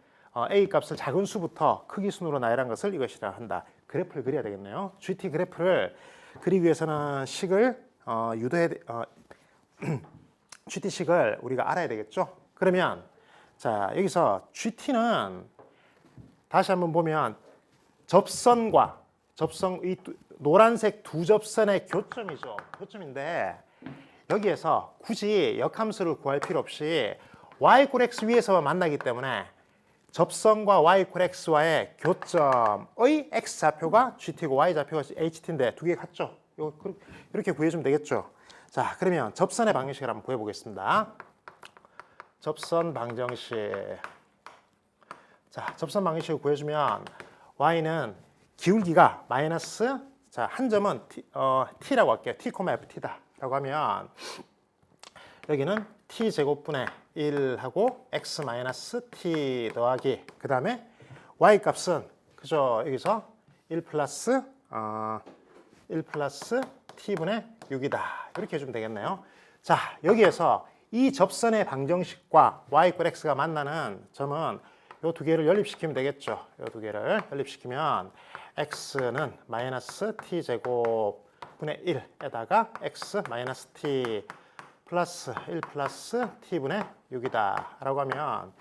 a 값을 작은 수부터 크기 순으로 나열한 것을 이것이라 한다. 그래프를 그려야 되겠네요. GT 그래프를 그리기 위해서는 식을 GT식을 우리가 알아야 되겠죠. 그러면 자, 여기서 GT는 다시 한번 보면 접선과 이 노란색 두 접선의 교점이죠. 교점인데 여기에서 굳이 역함수를 구할 필요 없이 y equal x 위에서만 만나기 때문에 접선과 y equal x와의 교점의 x 좌표가 GT고 y 좌표가 HT인데 두 개 같죠? 이렇게 구해주면 되겠죠? 자, 그러면 접선의 방정식을 한번 구해보겠습니다. 접선 방정식. 자, 접선 방정식을 구해주면 y는 기울기가 마이너스, 자, 한 점은 t라고 할게요. t, ft다 라고 하면 여기는 t제곱분의 1하고 x 마이너스 t 더하기 그 다음에 y 값은 그죠? 여기서 1 플러스 t분의 6이다. 이렇게 해주면 되겠네요. 자, 여기에서 이 접선의 방정식과 y equal x가 만나는 점은 이 두 개를 연립시키면 되겠죠. 이 두 개를 연립시키면 x는 마이너스 t제곱분의 1에다가 x 마이너스 t 플러스 1 플러스 t분의 6이다 라고 하면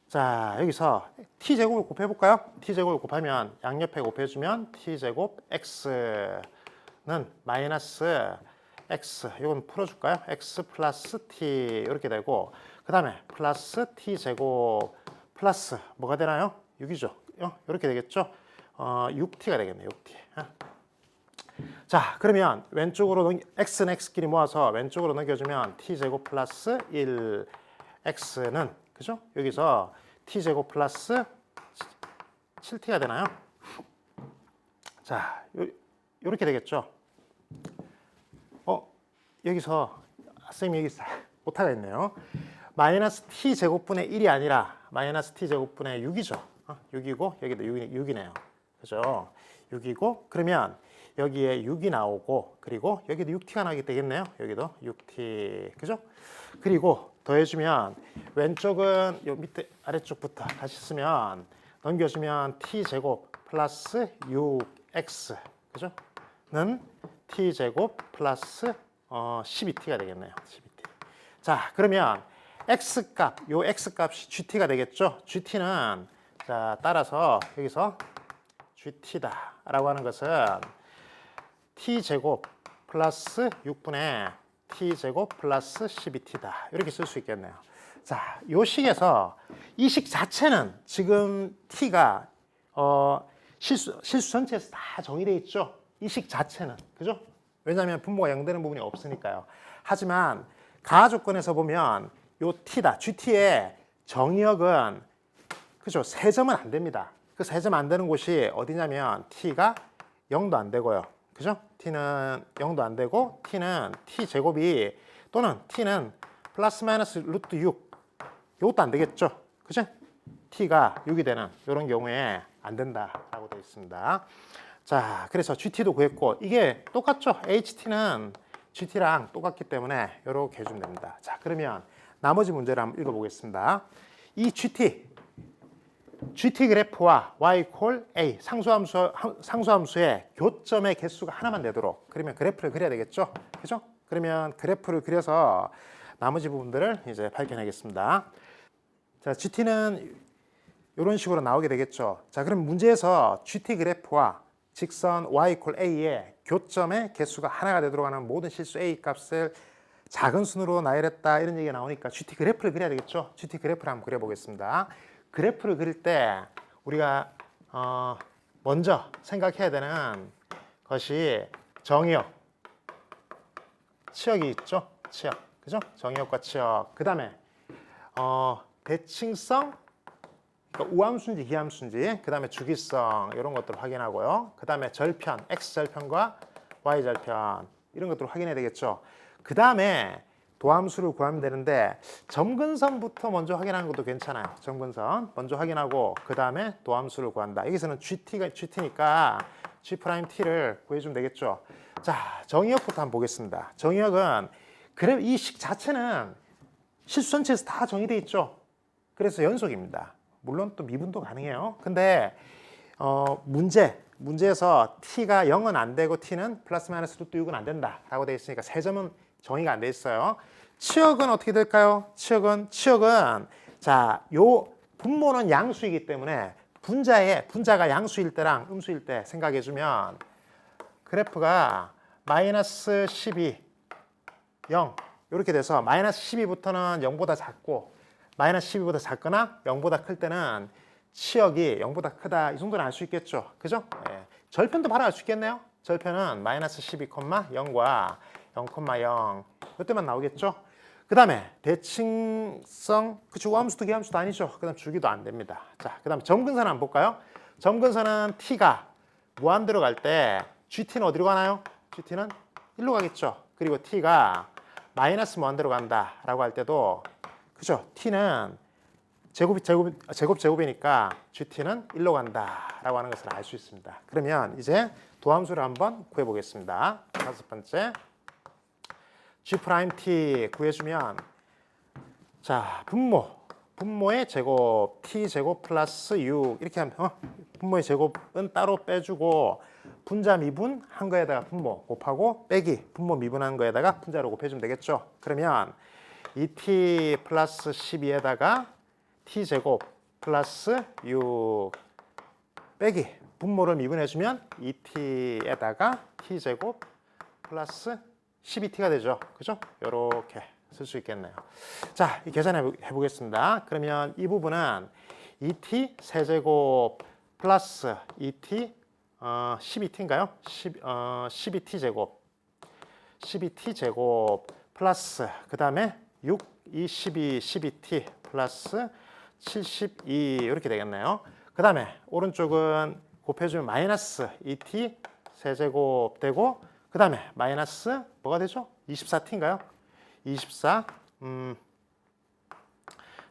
자, 여기서 t제곱을 곱해볼까요? t제곱을 곱하면 양옆에 곱해주면 t제곱 x는 마이너스 x, 이건 풀어줄까요? x 플러스 t 이렇게 되고 그 다음에 플러스 t제곱 플러스 뭐가 되나요? 6이죠. 이렇게 되겠죠? 6t가 되겠네요. 6t. 자, 그러면 왼쪽으로 x는 x끼리 모아서 왼쪽으로 넘겨주면 t제곱 플러스 1x는 그죠? 여기서 t제곱 플러스 7t가 되나요? 자, 이렇게 되겠죠? 여기서 선생님이 여기 오타가 있네요. 마이너스 t제곱분의 1이 아니라 마이너스 t제곱분의 6이죠. 6이고 여기도 6이네요. 그죠? 6이고 그러면 여기에 6이 나오고 그리고 여기도 6t가 나게 되겠네요. 여기도 6t. 그죠? 그리고 더해주면 왼쪽은 요 밑에 아래쪽부터 다시 쓰면 넘겨주면 t제곱 플러스 6x. 그죠? 는 t제곱 플러스 12t가 되겠네요. 12t. 자, 그러면 x값, 요 x값이 gt가 되겠죠? gt는 자, 따라서 여기서 gt다라고 하는 것은 t제곱 플러스 6분의 t제곱 플러스 12t다. 이렇게 쓸 수 있겠네요. 자, 요 식에서 이 식 자체는 지금 t가 실수 전체에서 다 정의되어 있죠? 이 식 자체는. 그죠? 왜냐하면 분모가 0 되는 부분이 없으니까요. 하지만 가하 조건에서 보면 요 t다. gt의 정의역은 그죠? 세 점은 안 됩니다. 그 세 점 안 되는 곳이 어디냐면 t가 0도 안 되고요. 그죠? t는 0도 안 되고 t는 t제곱이 또는 t는 플러스 마이너스 루트 6 이것도 안 되겠죠? 그죠? t가 6이 되는 이런 경우에 안 된다라고 되어 있습니다. 자, 그래서 GT도 구했고 이게 똑같죠? HT는 GT랑 똑같기 때문에 이렇게 해주면 됩니다. 자, 그러면 나머지 문제를 한번 읽어보겠습니다. 이 GT GT 그래프와 y 콜 a 상수함수의 교점의 개수가 하나만 되도록 그러면 그래프를 그려야 되겠죠. 그죠? 그러면 그래프를 그려서 나머지 부분들을 이제 밝혀내겠습니다. 자, GT는 이런 식으로 나오게 되겠죠. 자, 그럼 문제에서 GT 그래프와 직선 y 콜 a의 교점의 개수가 하나가 되도록 하는 모든 실수 a 값을 작은 순으로 나열했다 이런 얘기가 나오니까 GT 그래프를 그려야 되겠죠. GT 그래프를 한번 그려보겠습니다. 그래프를 그릴 때 우리가 먼저 생각해야 되는 것이 정의역, 치역이 있죠. 치역, 그죠? 정의역과 치역. 그 다음에 대칭성, 그러니까 우함수인지 기함수인지, 그 다음에 주기성 이런 것들을 확인하고요. 그 다음에 절편, x 절편과 y 절편 이런 것들을 확인해야 되겠죠. 그 다음에 도함수를 구하면 되는데 점근선부터 먼저 확인하는 것도 괜찮아요. 점근선 먼저 확인하고 그 다음에 도함수를 구한다. 여기서는 GT니까 G'T를 구해주면 되겠죠. 자, 정의역부터 한번 보겠습니다. 정의역은 이 식 자체는 실수 전체에서 다 정의되어 있죠. 그래서 연속입니다. 물론 또 미분도 가능해요. 근데 문제에서 t가 0은 안 되고 t는 플러스 마이너스 루트 6은 안 된다 라고 되어 있으니까 세 점은 정의가 안 돼 있어요. 치역은 어떻게 될까요? 치역은 자, 요 분모는 양수이기 때문에 분자가 양수일 때랑 음수일 때 생각해 주면 그래프가 마이너스 12, 0 이렇게 돼서 마이너스 12부터는 0보다 작고 마이너스 12보다 작거나 0보다 클 때는 치역이 0보다 크다 이 정도는 알 수 있겠죠. 그죠? 예. 절편도 바로 알 수 있겠네요. 절편은 마이너스 12,0과 0,0 이때만 나오겠죠. 그 다음에 대칭성, 그쵸, 우함수도 기함수도 아니죠. 그 다음 주기도 안 됩니다. 자, 그 다음에 점근선 한번 볼까요? 점근선은 t가 무한대로 갈 때 GT는 어디로 가나요? GT는 1로 가겠죠. 그리고 t가 마이너스 무한대로 간다라고 할 때도 그죠? t는 제곱이니까 GT는 1로 간다라고 하는 것을 알 수 있습니다. 그러면 이제 도함수를 한번 구해보겠습니다. 다섯 번째. G'T 구해주면 자 분모의 제곱 t제곱 플러스 6 이렇게 하면 분모의 제곱은 따로 빼주고 분자 미분 한 거에다가 분모 곱하고 빼기 분모 미분한 거에다가 분자로 곱해주면 되겠죠. 그러면 2t 플러스 12에다가 t제곱 플러스 6 빼기 분모를 미분해주면 2t에다가 t제곱 플러스 12t가 되죠. 그죠? 이렇게 쓸 수 있겠네요. 자, 계산해 보겠습니다. 그러면 이 부분은 2t 세제곱 플러스 2t 12t인가요? 12t 제곱 12t 제곱 플러스 그 다음에 6, 2, 12, 12t 플러스 72 이렇게 되겠네요. 그 다음에 오른쪽은 곱해주면 마이너스 2t 세제곱 되고 그 다음에 마이너스 뭐가 되죠? 24t인가요? 24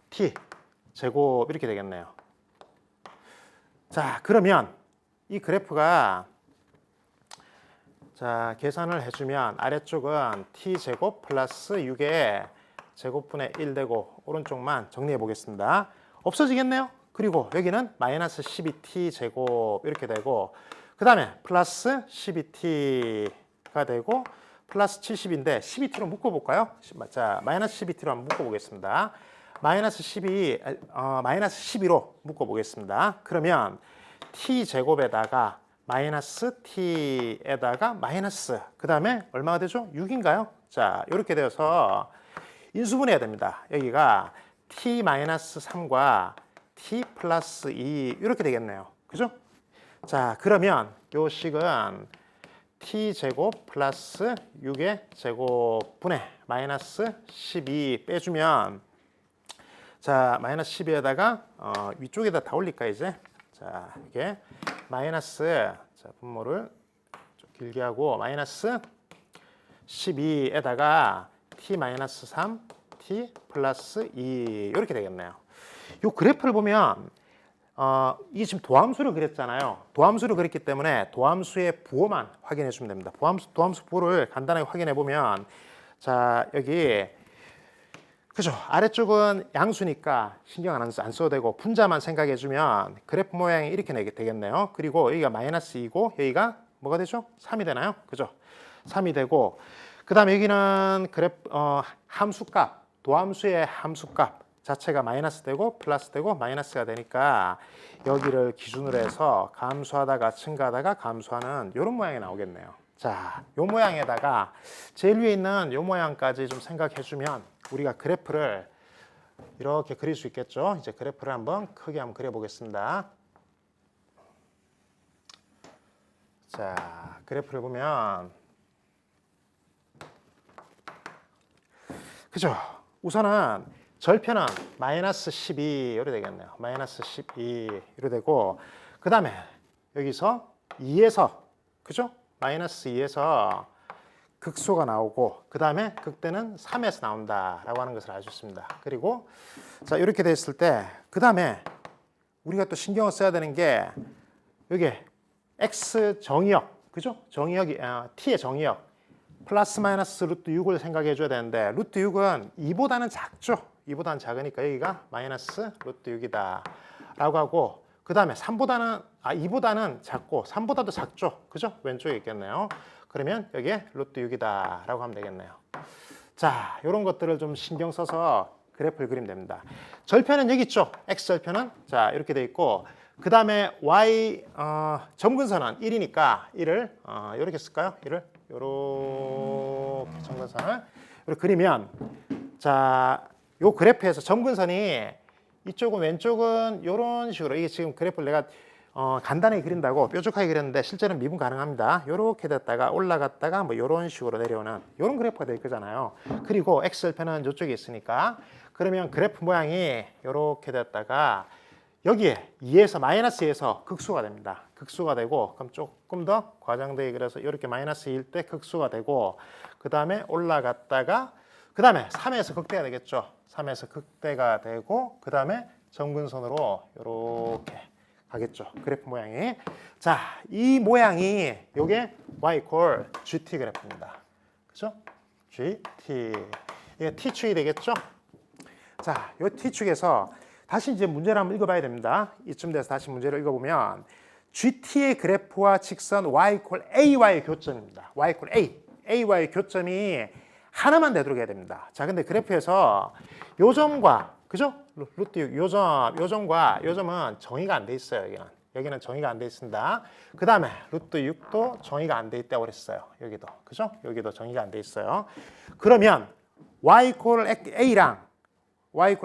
t 제곱 이렇게 되겠네요. 자, 그러면 이 그래프가 자 계산을 해주면 아래쪽은 t 제곱 플러스 6의 제곱분의 1 되고 오른쪽만 정리해 보겠습니다. 없어지겠네요. 그리고 여기는 마이너스 12t 제곱 이렇게 되고 그 다음에 플러스 12t가 되고 플러스 70인데 12t로 묶어볼까요? 자, 마이너스 12t로 한번 묶어보겠습니다. 마이너스 12로 묶어보겠습니다. 그러면 t제곱에다가 마이너스 t에다가 마이너스 그 다음에 얼마가 되죠? 6인가요? 자, 이렇게 되어서 인수분해해야 됩니다. 여기가 t-3과 t 플러스 2 이렇게 되겠네요. 그죠? 자, 그러면 요 식은 t제곱 플러스 6의 제곱분의 마이너스 12 빼주면 자, 마이너스 12에다가 위쪽에다 다 올릴까 이제? 자, 이게 마이너스 자, 분모를 좀 길게 하고 마이너스 12에다가 t-3 t 플러스 2 이렇게 되겠네요. 이 그래프를 보면 이게 지금 도함수를 그렸잖아요. 도함수를 그렸기 때문에 도함수의 부호만 확인해 주면 됩니다. 도함수 부호를 간단하게 확인해 보면 자, 여기 그죠? 아래쪽은 양수니까 신경 안 써도 되고 분자만 생각해 주면 그래프 모양이 이렇게 되겠네요. 그리고 여기가 마이너스 2고 여기가 뭐가 되죠? 3이 되나요? 그죠? 3이 되고 그 다음에 여기는 그래프 함수값, 도함수의 함수값 자체가 마이너스 되고 플러스 되고 마이너스가 되니까 여기를 기준으로 해서 감소하다가 증가하다가 감소하는 이런 모양이 나오겠네요. 자, 요 모양에다가 제일 위에 있는 요 모양까지 좀 생각해 주면 우리가 그래프를 이렇게 그릴 수 있겠죠. 이제 그래프를 한번 크게 한번 그려보겠습니다. 자, 그래프를 보면 그죠? 우선은 절편은 마이너스 12 이렇게 되겠네요. 마이너스 12 이렇게 되고 그 다음에 여기서 2에서 그죠? 마이너스 2에서 극소가 나오고 그 다음에 극대는 3에서 나온다라고 하는 것을 알 수 있습니다. 그리고 자 이렇게 됐을 때 그 다음에 우리가 또 신경을 써야 되는 게 여기 x 정의역 그죠? 정의역이 t의 정의역 플러스 마이너스 루트 6을 생각해 줘야 되는데 루트 6은 2보다는 작죠. 2보다는 작으니까 여기가 마이너스 루트 6이다 라고 하고 그 다음에 2보다는 작고 3보다도 작죠. 그죠? 왼쪽에 있겠네요. 그러면 여기에 루트 6이다 라고 하면 되겠네요. 자, 이런 것들을 좀 신경 써서 그래프를 그리면 됩니다. 절편은 여기 있죠. x절편은 자 이렇게 돼 있고 그 다음에 y 점근선은 1이니까 1을 이렇게 쓸까요? 1을 이렇게 점근선을 이렇게 그리면 자, 요 그래프에서 점근선이 이쪽은 왼쪽은 이런 식으로 이게 지금 그래프를 내가 간단하게 그린다고 뾰족하게 그렸는데 실제는 미분 가능합니다. 이렇게 됐다가 올라갔다가 뭐 이런 식으로 내려오는 이런 그래프가 될 거잖아요. 그리고 x절편은 이쪽에 있으니까 그러면 그래프 모양이 이렇게 됐다가 여기에 2에서 마이너스 2에서 극수가 됩니다. 극수가 되고 그럼 조금 더 과장되게 그래서 이렇게 마이너스 2일 때 극수가 되고 그 다음에 올라갔다가 그 다음에 3에서 극대가 되겠죠. 3에서 극대가 되고 그 다음에 점근선으로 이렇게 가겠죠. 그래프 모양이. 자, 이 모양이 요게 y equal gt 그래프입니다. 그죠? gt. 이게 t축이 되겠죠? 자, 요 t축에서 다시 이제 문제를 한번 읽어봐야 됩니다. 이쯤 돼서 다시 문제를 읽어보면 GT의 그래프와 직선 y equal AY의 교점입니다. y equal A. AY의 교점이 하나만 되도록 해야 됩니다. 자, 근데 그래프에서 요점과 그죠? 루트 6, 요점과 요점은 정의가 안 돼 있어요. 여기는 정의가 안 돼 있습니다. 그 다음에 루트 6도 정의가 안 돼 있다고 그랬어요. 여기도 그죠? 여기도 정의가 안 돼 있어요. 그러면 y equal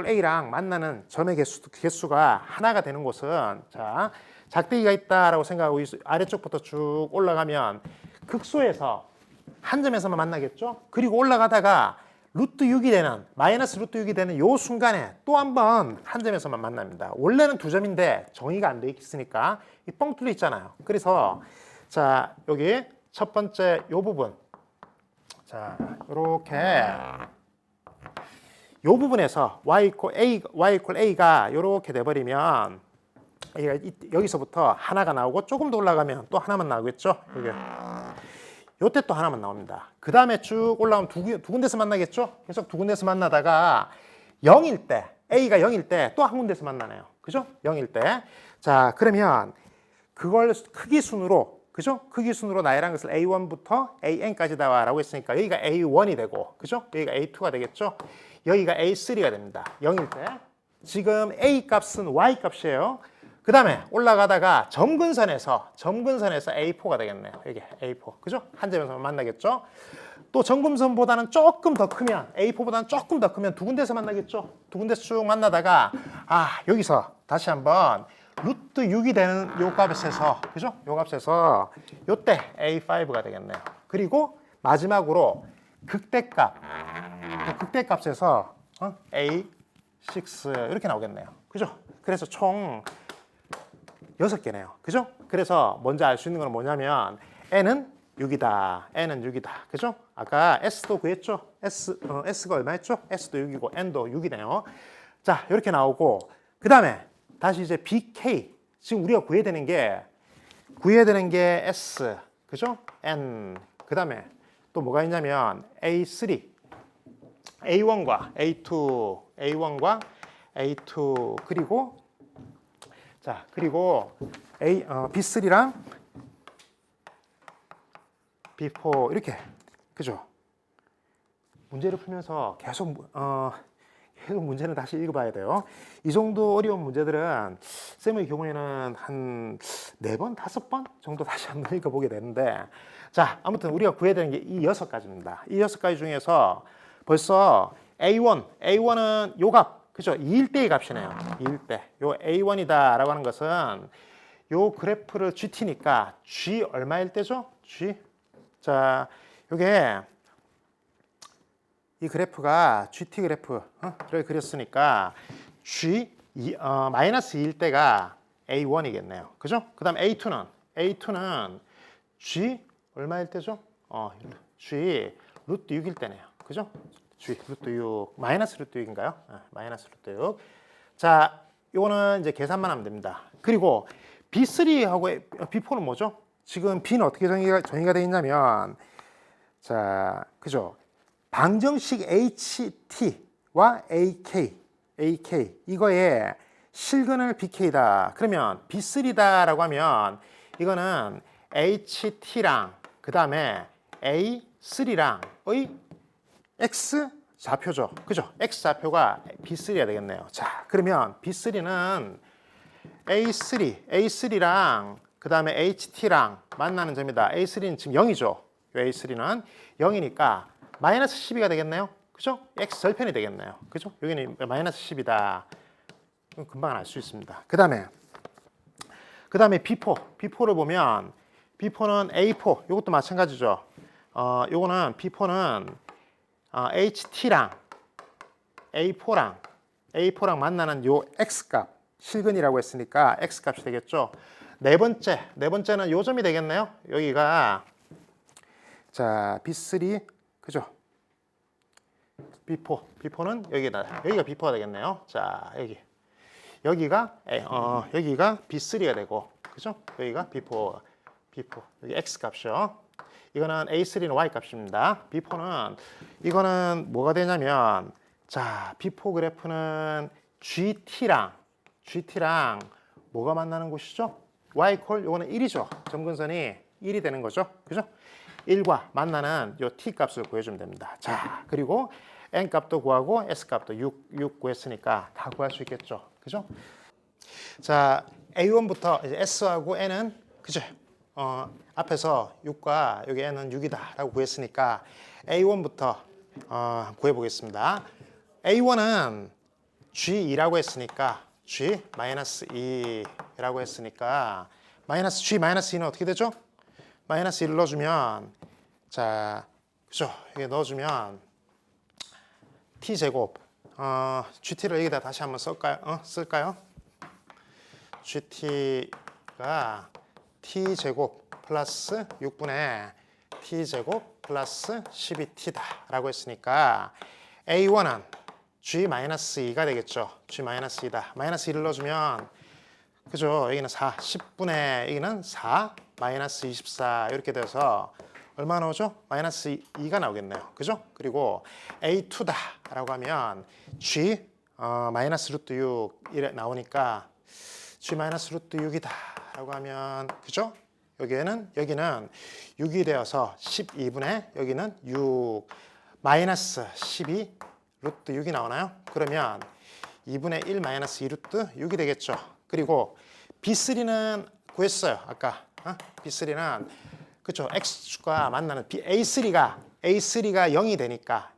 A랑 만나는 점의 개수가 하나가 되는 곳은 자 작대기가 있다라고 생각하고 아래쪽부터 쭉 올라가면 극소에서 한 점에서만 만나겠죠. 그리고 올라가다가 루트 6이 되는 마이너스 루트 6이 되는 요 순간에 또 한 번 한 점에서만 만납니다. 원래는 두 점인데 정의가 안 돼 있으니까 이 뻥 뚫려 있잖아요. 그래서 자 여기 첫 번째 요 부분 자 이렇게 요 부분에서 y equal A가 이렇게 돼버리면 여기서부터 하나가 나오고 조금 더 올라가면 또 하나만 나오겠죠. 여기. 요때 또 하나만 나옵니다. 그 다음에 쭉 올라오면 두 군데서 만나겠죠. 계속 두 군데서 만나다가 0일 때 A가 0일 때 또 한 군데서 만나네요. 그죠? 0일 때. 자 그러면 그걸 크기 순으로 그죠? 크기 순으로 나열한 것을 A1부터 AN까지 나와라고 했으니까 여기가 A1이 되고 그죠? 여기가 A2가 되겠죠? 여기가 A3가 됩니다. 0일 때. 지금 A 값은 Y 값이에요. 그 다음에 올라가다가 점근선에서 A4가 되겠네요. 여기 A4. 그죠? 한 점에서 만나겠죠? 또 점근선보다는 조금 더 크면 A4보다는 조금 더 크면 두 군데서 만나겠죠? 두 군데서 쭉 만나다가 여기서 다시 한번 루트 6이 되는 요 값에서 그죠? 요 값에서 요때 A5가 되겠네요. 그리고 마지막으로 극대값에서 A6 이렇게 나오겠네요. 그죠? 그래서 총 6개네요. 그죠? 그래서 먼저 알 수 있는 건 뭐냐면 N은 6이다. N은 6이다. 그죠? 아까 S도 구했죠? S가 얼마였죠? S도 6이고 N도 6이네요. 자, 이렇게 나오고 그 다음에 다시 이제 BK 지금 우리가 구해야 되는 게 S 그죠? N 그 다음에 또 뭐가 있냐면 A3 A1과 A2, A1과 A2 그리고 자 그리고 B3랑 B4 이렇게 그죠? 문제를 풀면서 계속 문제는 다시 읽어봐야 돼요. 이 정도 어려운 문제들은 쌤의 경우에는 한 4번, 5번 정도 다시 한번 읽어보게 되는데 자 아무튼 우리가 구해야 되는 게 이 6가지입니다. 이 6가지 중에서 벌써 A1은 요 값, 그죠? 2일 때의 값이네요. 2일 때. 요 A1이다 라고 하는 것은 요 그래프를 GT니까 G 얼마일 때죠? G. 자, 요게 이 그래프가 GT 그래프 를 그렸으니까 G 마이너스 2일 때가 A1이겠네요. 그죠? 그 다음 A2는 G 얼마일 때죠? G 루트 6일 때네요. 그죠? G 루트 6 마이너스 루트 6인가요? 마이너스 루트 6. 자, 요거는 이제 계산만 하면 됩니다. 그리고 B3하고 B4는 뭐죠? 지금 B는 어떻게 정의가 되어 있냐면 자, 그죠? 방정식 HT와 AK 이거에 실근을 BK다. 그러면 B3다라고 하면 이거는 HT랑 그 다음에 A3랑의 X 좌표죠. 그죠? X 좌표가 B3가 되겠네요. 자, 그러면 B3는 A3랑 그 다음에 HT랑 만나는 점이다. A3는 지금 0이죠. A3는 0이니까 마이너스 12가 되겠네요. 그죠? X 절편이 되겠네요. 그죠? 여기는 마이너스 10이다. 금방 알 수 있습니다. 그 다음에 B4를 보면 B4는 A4 이것도 마찬가지죠. 요거는 B4는 HT랑 A4랑 만나는 요 X값 실근이라고 했으니까 X값이 되겠죠. 네 번째는 요 점이 되겠네요. 여기가 자 B3 그죠? B4는 여기가 B4가 되겠네요. 자 여기가 B3가 되고 그죠? 여기가 B4 여기 X 값이요. 이거는 A3는 Y 값입니다. B4는 이거는 뭐가 되냐면 자 B4 그래프는 GT랑 뭐가 만나는 곳이죠? Y 콜 요거는 1이죠. 점근선이 1이 되는 거죠. 그죠? 1과 만나는 요 T 값을 구해주면 됩니다. 자, 그리고 N 값도 구하고 S 값도 6 구했으니까 다 구할 수 있겠죠. 그죠? 자, A1부터 이제 S하고 N은 그죠? 앞에서 6과 여기 N은 6이다 라고 구했으니까 A1부터 구해보겠습니다. A1은 G2라고 했으니까 G-2라고 했으니까 마이너스 G-2는 어떻게 되죠? 마이너스 1을 넣어주면 자 그죠? 이게 넣어주면 t제곱 GT를 여기다 다시 한번 쓸까요? GT가 t제곱 플러스 6분의 t제곱 플러스 12t다 라고 했으니까 A1은 G-2가 되겠죠. G-2다. 마이너스 1을 넣어주면 그죠? 여기는 4, 10분의 여기는 4, 마이너스 24 이렇게 돼서 얼마 나오죠? 마이너스 2가 나오겠네요. 그죠? 그리고 A2다 라고 하면 G 마이너스 루트 6 이래 나오니까 G 마이너스 루트 6이다 라고 하면 그죠? 여기는 6이 되어서 12분의 여기는 6 마이너스 12 루트 6이 나오나요? 그러면 2분의 1 마이너스 2 루트 6이 되겠죠. 그리고 B3는 구했어요. 아까 B3는 그렇죠. X축과 만나는 A3가 0이 되니까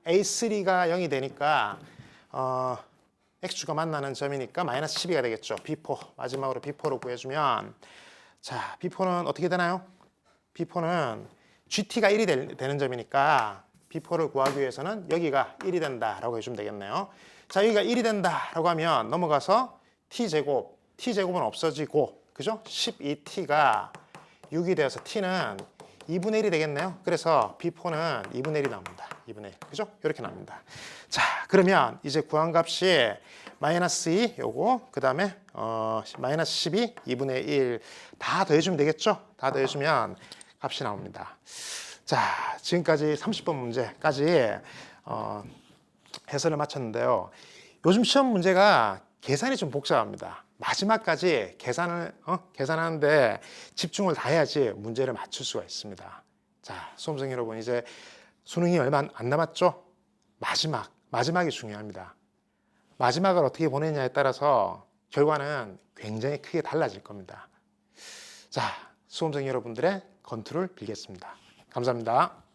X축과 만나는 점이니까 마이너스 12가 되겠죠. B4 마지막으로 B4로 구해주면 자 B4는 어떻게 되나요? B4는 GT가 1이 되는 점이니까 B4를 구하기 위해서는 여기가 1이 된다라고 해주면 되겠네요. 자 여기가 1이 된다라고 하면 넘어가서 T제곱은 없어지고 그죠? 12T가 6이 되어서 T는 2분의 1이 되겠네요. 그래서 B4는 2분의 1이 나옵니다. 2분의 1. 그죠? 이렇게 나옵니다. 자, 그러면 이제 구한 값이 마이너스 2 요거 그다음에 마이너스 12 2분의 1 다 더해 주면 되겠죠? 다 더해 주면 값이 나옵니다. 자, 지금까지 30번 문제까지 해설을 마쳤는데요. 요즘 시험 문제가 계산이 좀 복잡합니다. 마지막까지 계산하는데 집중을 다 해야지 문제를 맞출 수가 있습니다. 자, 수험생 여러분, 이제 수능이 얼마 안 남았죠? 마지막이 중요합니다. 마지막을 어떻게 보내냐에 따라서 결과는 굉장히 크게 달라질 겁니다. 자, 수험생 여러분들의 건투를 빌겠습니다. 감사합니다.